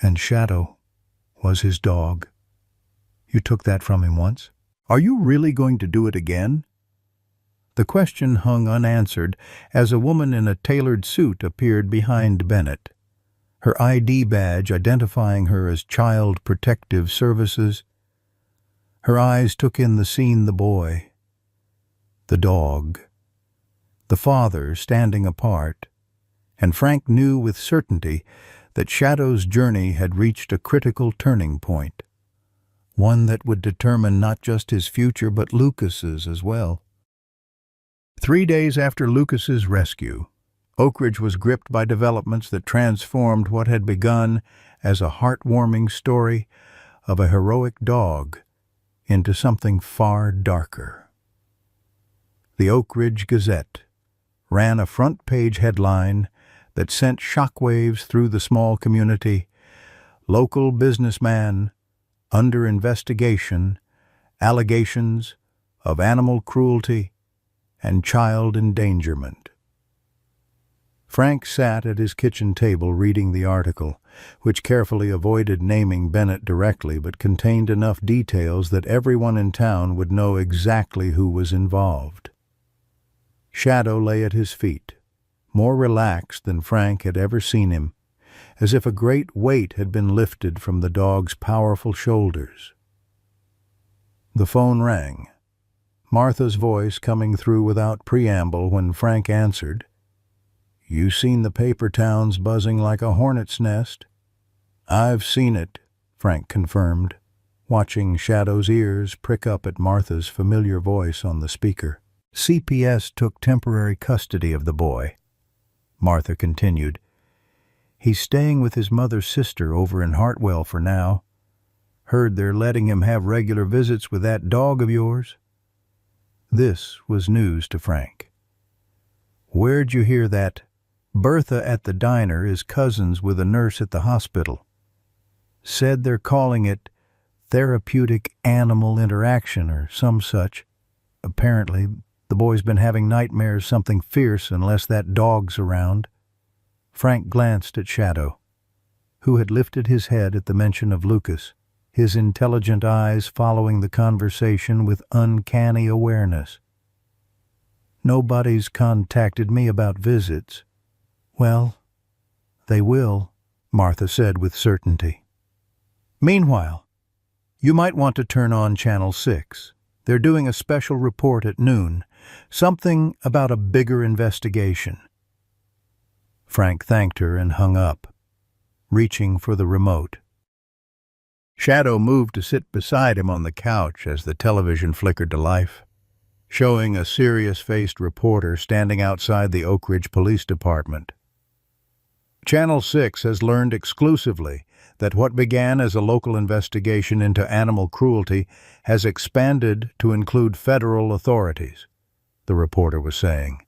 "And Shadow was his dog. You took that from him once. Are you really going to do it again?" The question hung unanswered as a woman in a tailored suit appeared behind Bennett, her ID badge identifying her as Child Protective Services. Her eyes took in the scene: the boy, the dog, the father standing apart, and Frank knew with certainty that Shadow's journey had reached a critical turning point, one that would determine not just his future but Lucas's as well. 3 days after Lucas's rescue, Oak Ridge was gripped by developments that transformed what had begun as a heartwarming story of a heroic dog into something far darker. The Oak Ridge Gazette ran a front-page headline that sent shockwaves through the small community: "Local businessman under investigation, allegations of animal cruelty and child endangerment." Frank sat at his kitchen table reading the article, which carefully avoided naming Bennett directly but contained enough details that everyone in town would know exactly who was involved. Shadow lay at his feet, more relaxed than Frank had ever seen him, as if a great weight had been lifted from the dog's powerful shoulders. The phone rang, Martha's voice coming through without preamble when Frank answered. "You seen the paper towns buzzing like a hornet's nest?" "I've seen it," Frank confirmed, watching Shadow's ears prick up at Martha's familiar voice on the speaker. "CPS took temporary custody of the boy," Martha continued. "He's staying with his mother's sister over in Hartwell for now. Heard they're letting him have regular visits with that dog of yours." This was news to Frank. "Where'd you hear that?" "Bertha at the diner is cousins with a nurse at the hospital. Said they're calling it therapeutic animal interaction or some such. Apparently, the boy's been having nightmares something fierce unless that dog's around." Frank glanced at Shadow, who had lifted his head at the mention of Lucas, his intelligent eyes following the conversation with uncanny awareness. "Nobody's contacted me about visits." "Well, they will," Martha said with certainty. "Meanwhile, you might want to turn on Channel 6. They're doing a special report at noon, something about a bigger investigation." Frank thanked her and hung up, reaching for the remote. Shadow moved to sit beside him on the couch as the television flickered to life, showing a serious-faced reporter standing outside the Oak Ridge Police Department. Channel 6 has learned exclusively that what began as a local investigation into animal cruelty has expanded to include federal authorities, the reporter was saying.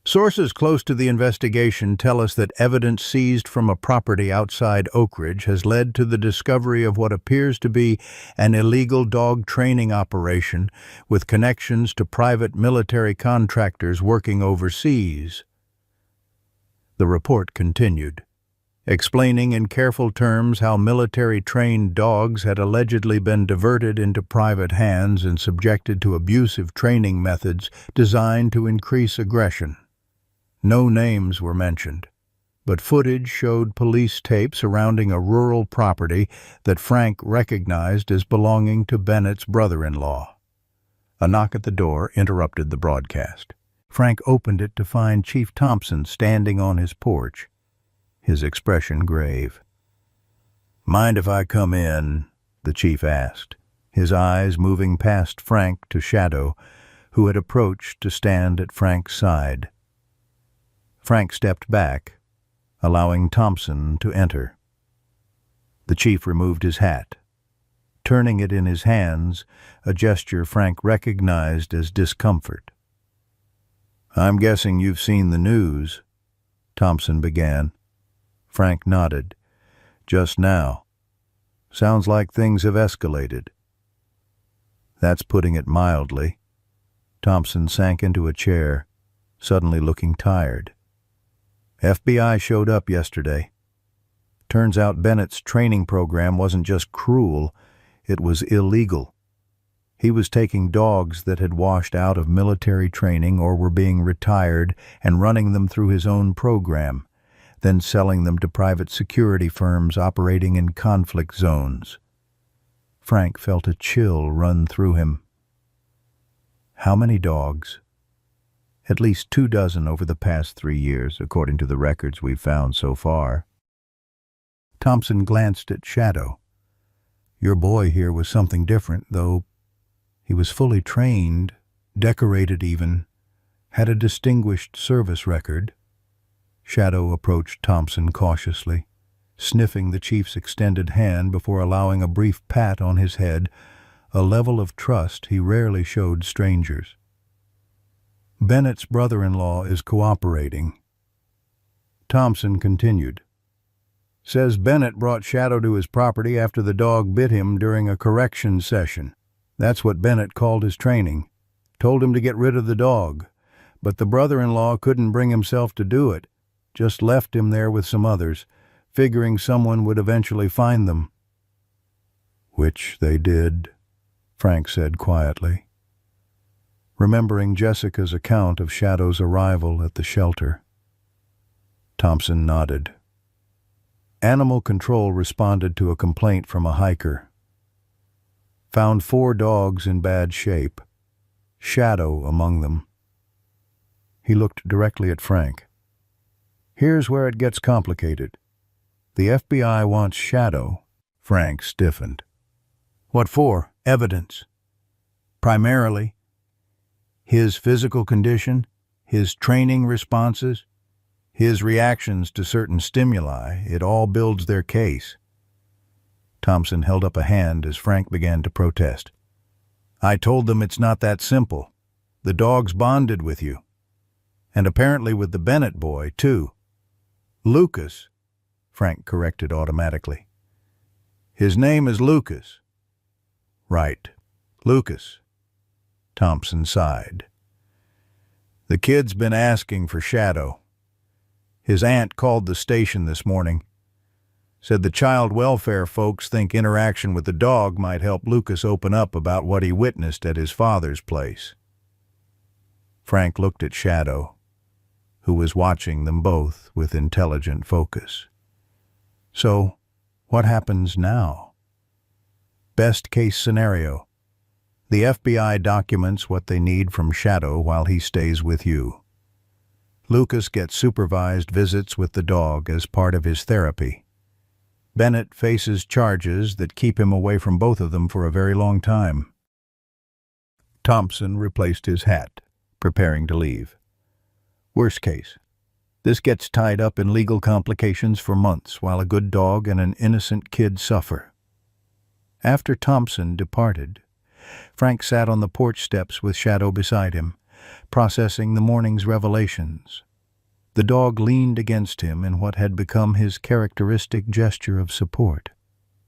"Sources close to the investigation tell us that evidence seized from a property outside Oak Ridge has led to the discovery of what appears to be an illegal dog training operation with connections to private military contractors working overseas." The report continued, explaining in careful terms how military-trained dogs had allegedly been diverted into private hands and subjected to abusive training methods designed to increase aggression. No names were mentioned, but footage showed police tape surrounding a rural property that Frank recognized as belonging to Bennett's brother-in-law. A knock at the door interrupted the broadcast. Frank opened it to find Chief Thompson standing on his porch, his expression grave. "Mind if I come in?" the chief asked, his eyes moving past Frank to Shadow, who had approached to stand at Frank's side. Frank stepped back, allowing Thompson to enter. The chief removed his hat, turning it in his hands, a gesture Frank recognized as discomfort. "I'm guessing you've seen the news," Thompson began. Frank nodded. "Just now. Sounds like things have escalated." "That's putting it mildly." Thompson sank into a chair, suddenly looking tired. "FBI showed up yesterday. Turns out Bennett's training program wasn't just cruel, it was illegal. He was taking dogs that had washed out of military training or were being retired and running them through his own program, then selling them to private security firms operating in conflict zones. Frank felt a chill run through him. How many dogs? At least 24 over the past 3 years, according to the records we've found so far. Thompson glanced at Shadow. Your boy here was something different, though. He was fully trained, decorated even, had a distinguished service record. Shadow approached Thompson cautiously, sniffing the chief's extended hand before allowing a brief pat on his head, a level of trust he rarely showed strangers. Bennett's brother-in-law is cooperating. Thompson continued. Says Bennett brought Shadow to his property after the dog bit him during a corrections session. That's what Bennett called his training. Told him to get rid of the dog, but the brother-in-law couldn't bring himself to do it. Just left him there with some others, figuring someone would eventually find them. Which they did, Frank said quietly, remembering Jessica's account of Shadow's arrival at the shelter. Thompson nodded. Animal Control responded to a complaint from a hiker. Found 4 dogs in bad shape, Shadow among them. He looked directly at Frank. Here's where it gets complicated. The FBI wants Shadow. Frank stiffened. What for? Evidence. Primarily. His physical condition, his training responses, his reactions to certain stimuli, it all builds their case. Thompson held up a hand as Frank began to protest. I told them it's not that simple. The dogs bonded with you. And apparently with the Bennett boy, too. Lucas, Frank corrected automatically. His name is Lucas. Right, Lucas. Thompson sighed. The kid's been asking for Shadow. His aunt called the station this morning. Said the child welfare folks think interaction with the dog might help Lucas open up about what he witnessed at his father's place. Frank looked at Shadow, who was watching them both with intelligent focus. So, what happens now? Best case scenario. The FBI documents what they need from Shadow while he stays with you. Lucas gets supervised visits with the dog as part of his therapy. Bennett faces charges that keep him away from both of them for a very long time. Thompson replaced his hat, preparing to leave. Worst case. This gets tied up in legal complications for months while a good dog and an innocent kid suffer. After Thompson departed, Frank sat on the porch steps with Shadow beside him, processing the morning's revelations. The dog leaned against him in what had become his characteristic gesture of support,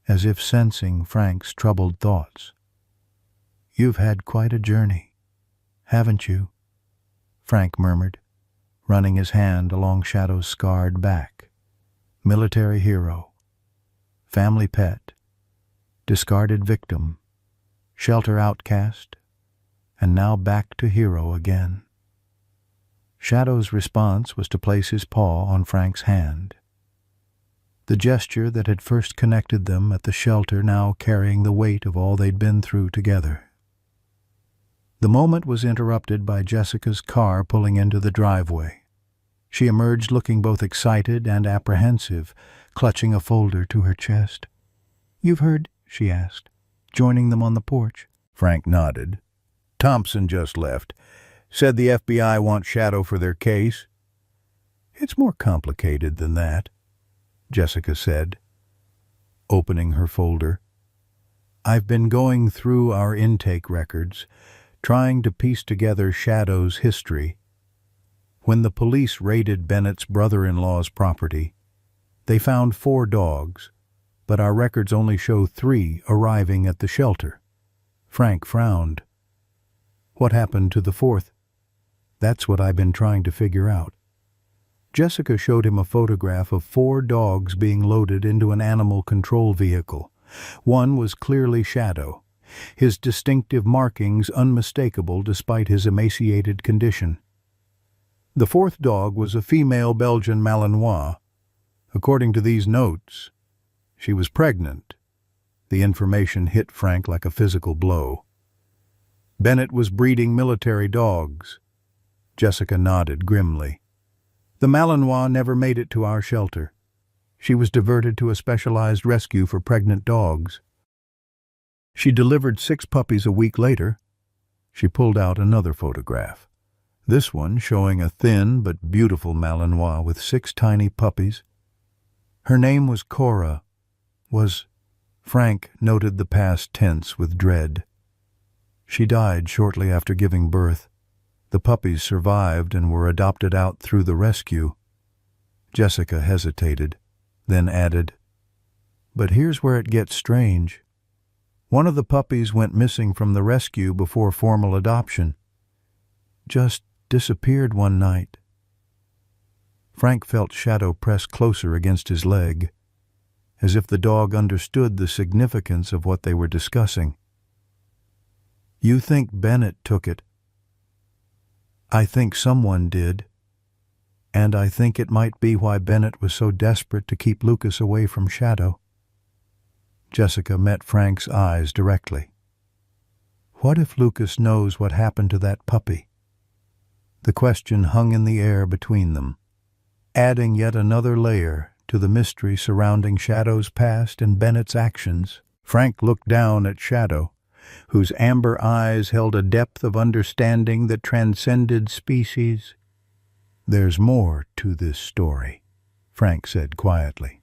as if sensing Frank's troubled thoughts. You've had quite a journey, haven't you? Frank murmured, running his hand along Shadow's scarred back. Military hero, family pet, discarded victim, shelter outcast, and now back to hero again. Shadow's response was to place his paw on Frank's hand. The gesture that had first connected them at the shelter now carrying the weight of all they'd been through together. The moment was interrupted by Jessica's car pulling into the driveway. She emerged looking both excited and apprehensive, clutching a folder to her chest. "You've heard?" she asked, joining them on the porch. Frank nodded. "Thompson just left. Said the FBI wants Shadow for their case." "It's more complicated than that," Jessica said, opening her folder. "I've been going through our intake records, trying to piece together Shadow's history. When the police raided Bennett's brother-in-law's property, they found 4 dogs, but our records only show 3 arriving at the shelter." Frank frowned. "What happened to the 4th? That's what I've been trying to figure out." Jessica showed him a photograph of 4 dogs being loaded into an animal control vehicle. One was clearly Shadow, his distinctive markings unmistakable despite his emaciated condition. The 4th dog was a female Belgian Malinois. According to these notes, she was pregnant. The information hit Frank like a physical blow. Bennett was breeding military dogs. Jessica nodded grimly. "The Malinois never made it to our shelter. She was diverted to a specialized rescue for pregnant dogs. She delivered 6 puppies a week later." She pulled out another photograph, this one showing a thin but beautiful Malinois with 6 tiny puppies. Her name was Cora. Frank noted the past tense with dread. "She died shortly after giving birth. The puppies survived and were adopted out through the rescue." Jessica hesitated, then added, "But here's where it gets strange. One of the puppies went missing from the rescue before formal adoption. Just disappeared one night." Frank felt Shadow press closer against his leg, as if the dog understood the significance of what they were discussing. "You think Bennett took it?" "I think someone did, and I think it might be why Bennett was so desperate to keep Lucas away from Shadow." Jessica met Frank's eyes directly. "What if Lucas knows what happened to that puppy?" The question hung in the air between them, adding yet another layer to the mystery surrounding Shadow's past and Bennett's actions. Frank looked down at Shadow, whose amber eyes held a depth of understanding that transcended species. "There's more to this story," Frank said quietly.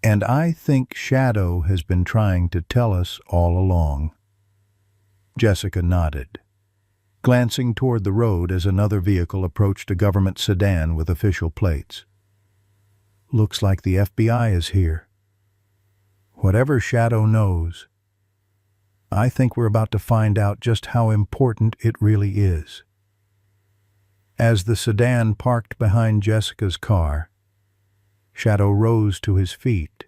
"And I think Shadow has been trying to tell us all along." Jessica nodded, glancing toward the road as another vehicle approached a government sedan with official plates. "Looks like the FBI is here. Whatever Shadow knows, I think we're about to find out just how important it really is." As the sedan parked behind Jessica's car, Shadow rose to his feet,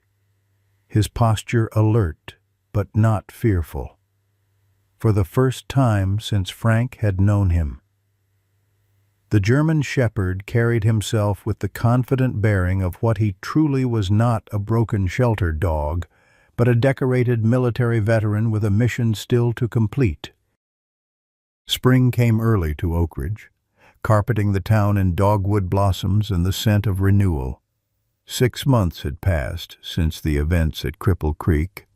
his posture alert but not fearful, for the first time since Frank had known him. The German shepherd carried himself with the confident bearing of what he truly was, not a broken shelter dog, but a decorated military veteran with a mission still to complete. Spring came early to Oak Ridge, carpeting the town in dogwood blossoms and the scent of renewal. 6 months had passed since the events at Cripple Creek.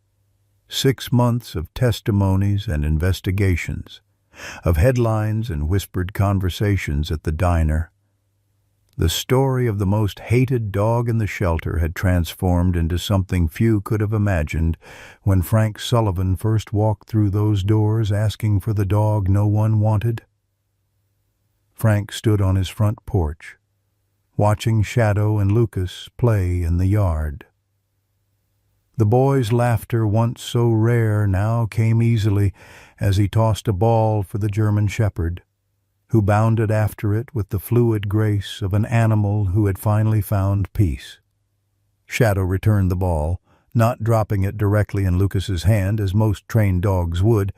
6 months of testimonies and investigations, of headlines and whispered conversations at the diner. The story of the most hated dog in the shelter had transformed into something few could have imagined when Frank Sullivan first walked through those doors asking for the dog no one wanted. Frank stood on his front porch, watching Shadow and Lucas play in the yard. The boy's laughter, once so rare, now came easily as he tossed a ball for the German shepherd, who bounded after it with the fluid grace of an animal who had finally found peace. Shadow returned the ball, not dropping it directly in Lucas's hand as most trained dogs would,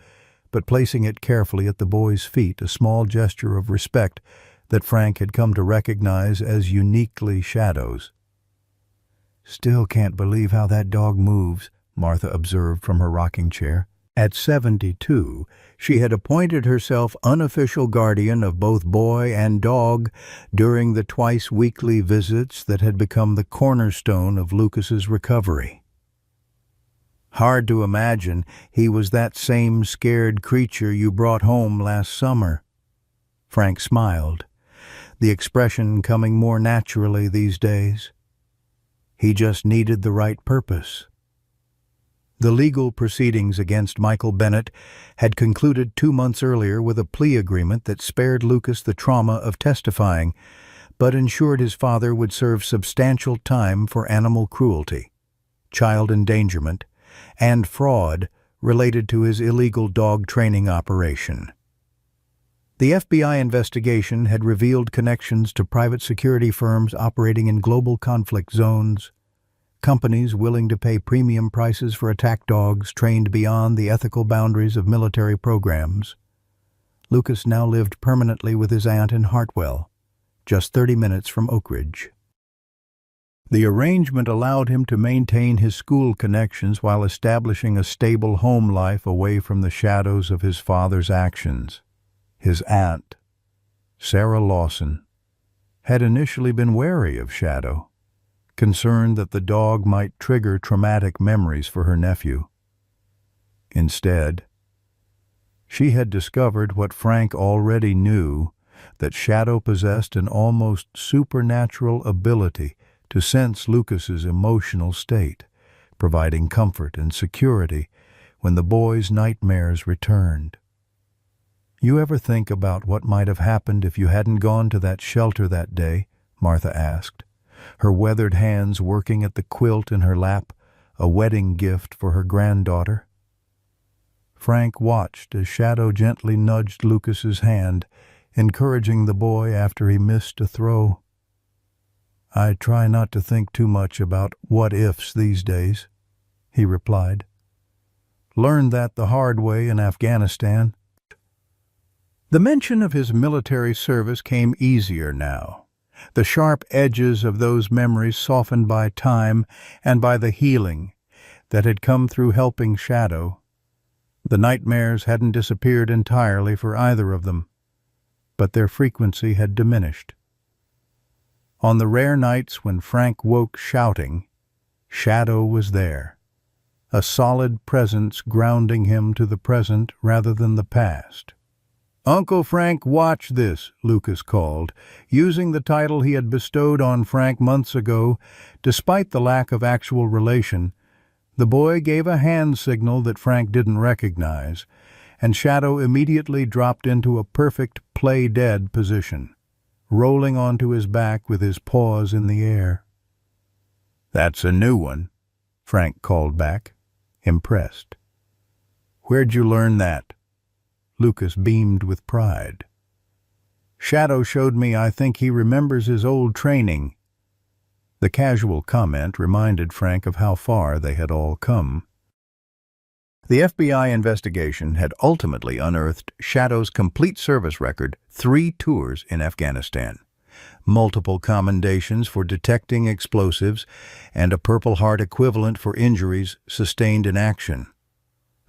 but placing it carefully at the boy's feet, a small gesture of respect that Frank had come to recognize as uniquely Shadow's. "Still can't believe how that dog moves," Martha observed from her rocking chair. At 72, she had appointed herself unofficial guardian of both boy and dog during the twice-weekly visits that had become the cornerstone of Lucas's recovery. Hard to imagine he was that same scared creature you brought home last summer. Frank smiled, the expression coming more naturally these days. He just needed the right purpose. The legal proceedings against Michael Bennett had concluded 2 months earlier with a plea agreement that spared Lucas the trauma of testifying, but ensured his father would serve substantial time for animal cruelty, child endangerment, and fraud related to his illegal dog training operation. The FBI investigation had revealed connections to private security firms operating in global conflict zones, companies willing to pay premium prices for attack dogs trained beyond the ethical boundaries of military programs. Lucas now lived permanently with his aunt in Hartwell, just 30 minutes from Oak Ridge. The arrangement allowed him to maintain his school connections while establishing a stable home life away from the shadows of his father's actions. His aunt, Sarah Lawson, had initially been wary of Shadow, concerned that the dog might trigger traumatic memories for her nephew. Instead, she had discovered what Frank already knew, that Shadow possessed an almost supernatural ability to sense Lucas's emotional state, providing comfort and security when the boy's nightmares returned. "You ever think about what might have happened if you hadn't gone to that shelter that day?" Martha asked, her weathered hands working at the quilt in her lap, a wedding gift for her granddaughter. Frank watched as Shadow gently nudged Lucas's hand, encouraging the boy after he missed a throw. "I try not to think too much about what-ifs these days," he replied. "Learned that the hard way in Afghanistan." The mention of his military service came easier now, the sharp edges of those memories softened by time and by the healing that had come through helping Shadow. The nightmares hadn't disappeared entirely for either of them, but their frequency had diminished. On the rare nights when Frank woke shouting, Shadow was there, a solid presence grounding him to the present rather than the past. "Uncle Frank, watch this," Lucas called, using the title he had bestowed on Frank months ago. Despite the lack of actual relation, the boy gave a hand signal that Frank didn't recognize, and Shadow immediately dropped into a perfect play-dead position, rolling onto his back with his paws in the air. "That's a new one," Frank called back, impressed. "Where'd you learn that?" Lucas beamed with pride. "Shadow showed me. I think he remembers his old training." The casual comment reminded Frank of how far they had all come. The FBI investigation had ultimately unearthed Shadow's complete service record: 3 tours in Afghanistan, multiple commendations for detecting explosives, and a Purple Heart equivalent for injuries sustained in action.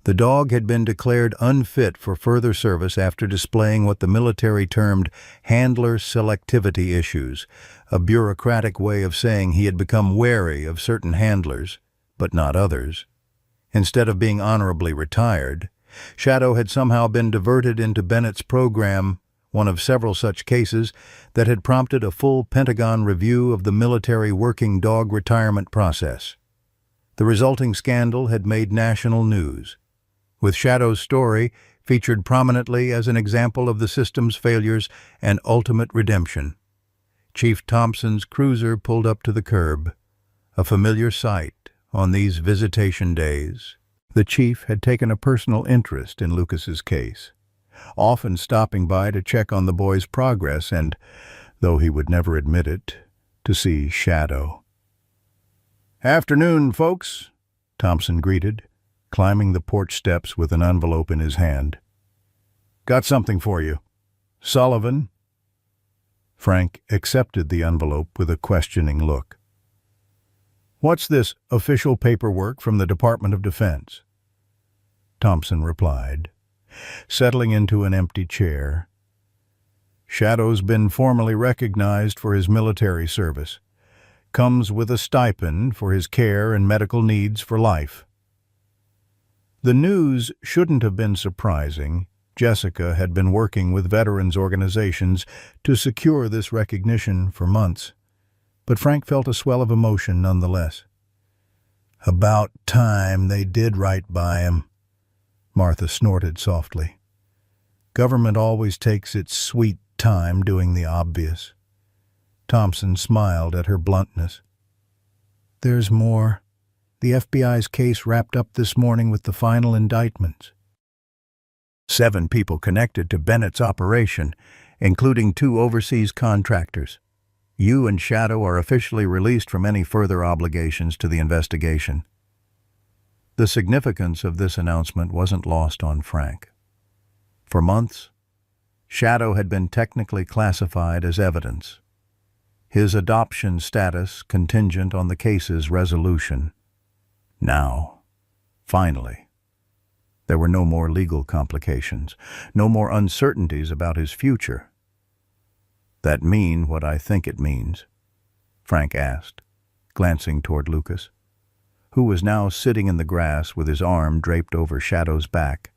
The dog had been declared unfit for further service after displaying what the military termed handler selectivity issues, a bureaucratic way of saying he had become wary of certain handlers, but not others. Instead of being honorably retired, Shadow had somehow been diverted into Bennett's program, one of several such cases that had prompted a full Pentagon review of the military working dog retirement process. The resulting scandal had made national news, with Shadow's story featured prominently as an example of the system's failures and ultimate redemption. Chief Thompson's cruiser pulled up to the curb, a familiar sight on these visitation days. The chief had taken a personal interest in Lucas's case, often stopping by to check on the boy's progress and, though he would never admit it, to see Shadow. "Afternoon, folks," Thompson greeted, climbing the porch steps with an envelope in his hand. "Got something for you. Sullivan?" Frank accepted the envelope with a questioning look. "What's this official paperwork from the Department of Defense?" Thompson replied, settling into an empty chair. Shadow's been formally recognized for his military service. Comes with a stipend for his care and medical needs for life. The news shouldn't have been surprising. Jessica had been working with veterans organizations to secure this recognition for months, but Frank felt a swell of emotion nonetheless. About time they did right by him, Martha snorted softly. Government always takes its sweet time doing the obvious. Thompson smiled at her bluntness. There's more. The FBI's case wrapped up this morning with the final indictments. 7 people connected to Bennett's operation, including 2 overseas contractors. You and Shadow are officially released from any further obligations to the investigation. The significance of this announcement wasn't lost on Frank. For months, Shadow had been technically classified as evidence, his adoption status contingent on the case's resolution. Now, finally, there were no more legal complications, no more uncertainties about his future. That mean what I think it means? Frank asked, glancing toward Lucas, who was now sitting in the grass with his arm draped over Shadow's back,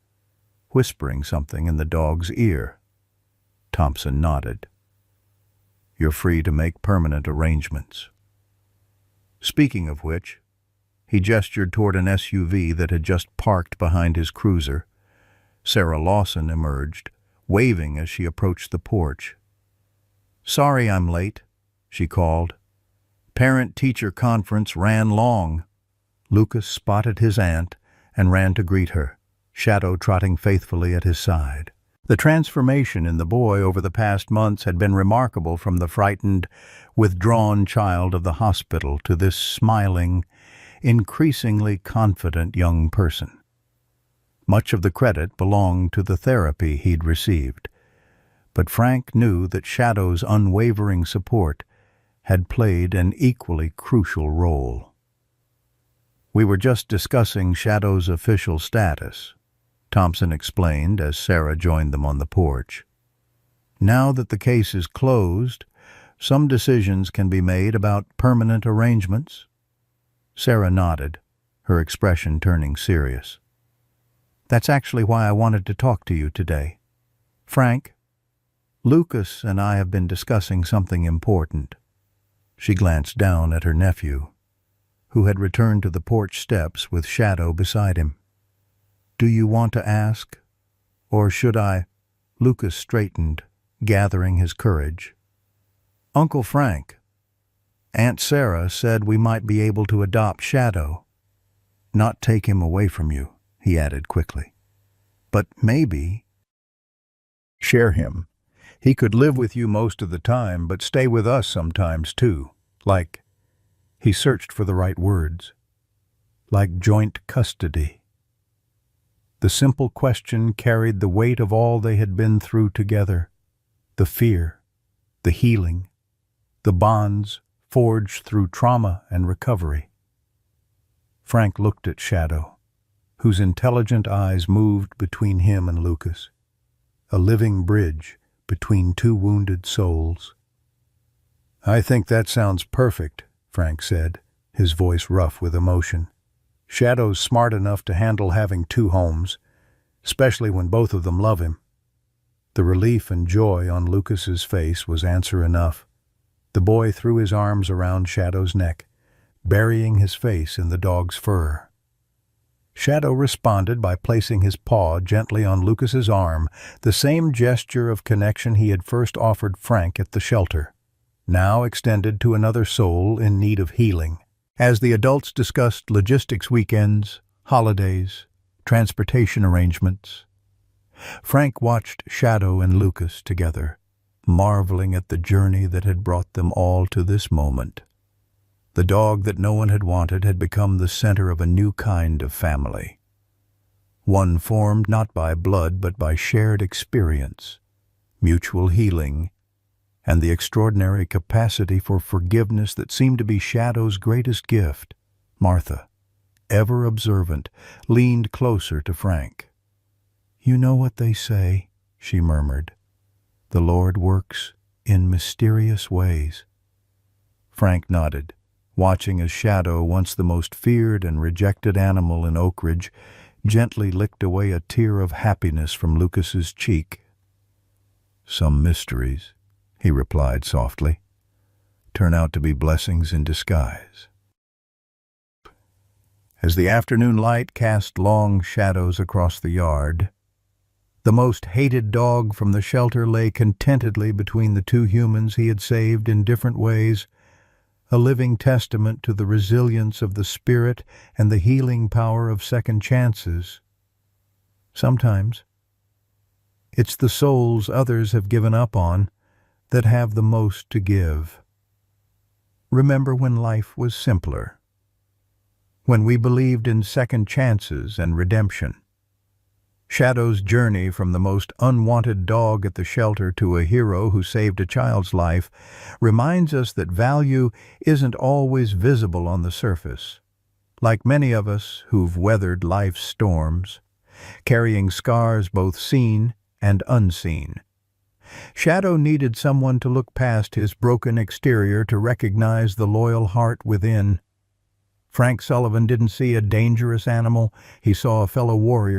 whispering something in the dog's ear. Thompson nodded. You're free to make permanent arrangements. Speaking of which, he gestured toward an SUV that had just parked behind his cruiser. Sarah Lawson emerged, waving as she approached the porch. Sorry I'm late, she called. Parent-teacher conference ran long. Lucas spotted his aunt and ran to greet her, Shadow trotting faithfully at his side. The transformation in the boy over the past months had been remarkable, from the frightened, withdrawn child of the hospital to this smiling, increasingly confident young person. Much of the credit belonged to the therapy he'd received, but Frank knew that Shadow's unwavering support had played an equally crucial role. We were just discussing Shadow's official status, Thompson explained as Sarah joined them on the porch. Now that the case is closed, some decisions can be made about permanent arrangements. Sarah nodded, her expression turning serious. That's actually why I wanted to talk to you today. Frank, Lucas and I have been discussing something important. She glanced down at her nephew, who had returned to the porch steps with Shadow beside him. Do you want to ask, or should I? Lucas straightened, gathering his courage. Uncle Frank, Aunt Sarah said we might be able to adopt Shadow. Not take him away from you, he added quickly. But maybe share him. He could live with you most of the time, but stay with us sometimes too. Like, he searched for the right words, like joint custody. The simple question carried the weight of all they had been through together, the fear, the healing, the bonds forged through trauma and recovery. Frank looked at Shadow, whose intelligent eyes moved between him and Lucas, a living bridge between 2 wounded souls. I think that sounds perfect, Frank said, his voice rough with emotion. Shadow's smart enough to handle having 2 homes, especially when both of them love him. The relief and joy on Lucas's face was answer enough. The boy threw his arms around Shadow's neck, burying his face in the dog's fur. Shadow responded by placing his paw gently on Lucas's arm, the same gesture of connection he had first offered Frank at the shelter, now extended to another soul in need of healing. As the adults discussed logistics weekends, holidays, transportation arrangements, Frank watched Shadow and Lucas together, marveling at the journey that had brought them all to this moment. The dog that no one had wanted had become the center of a new kind of family, one formed not by blood but by shared experience, mutual healing, and the extraordinary capacity for forgiveness that seemed to be Shadow's greatest gift. Martha, ever observant, leaned closer to Frank. "You know what they say," she murmured. "The Lord works in mysterious ways." Frank nodded, watching as Shadow, once the most feared and rejected animal in Oakridge, gently licked away a tear of happiness from Lucas's cheek. "Some mysteries," he replied softly, "turn out to be blessings in disguise." As the afternoon light cast long shadows across the yard, the most hated dog from the shelter lay contentedly between the two humans he had saved in different ways, a living testament to the resilience of the spirit and the healing power of second chances. Sometimes it's the souls others have given up on that have the most to give. Remember when life was simpler, when we believed in second chances and redemption. Shadow's journey from the most unwanted dog at the shelter to a hero who saved a child's life reminds us that value isn't always visible on the surface. Like many of us who've weathered life's storms, carrying scars both seen and unseen, Shadow needed someone to look past his broken exterior to recognize the loyal heart within. Frank Sullivan didn't see a dangerous animal, he saw a fellow warrior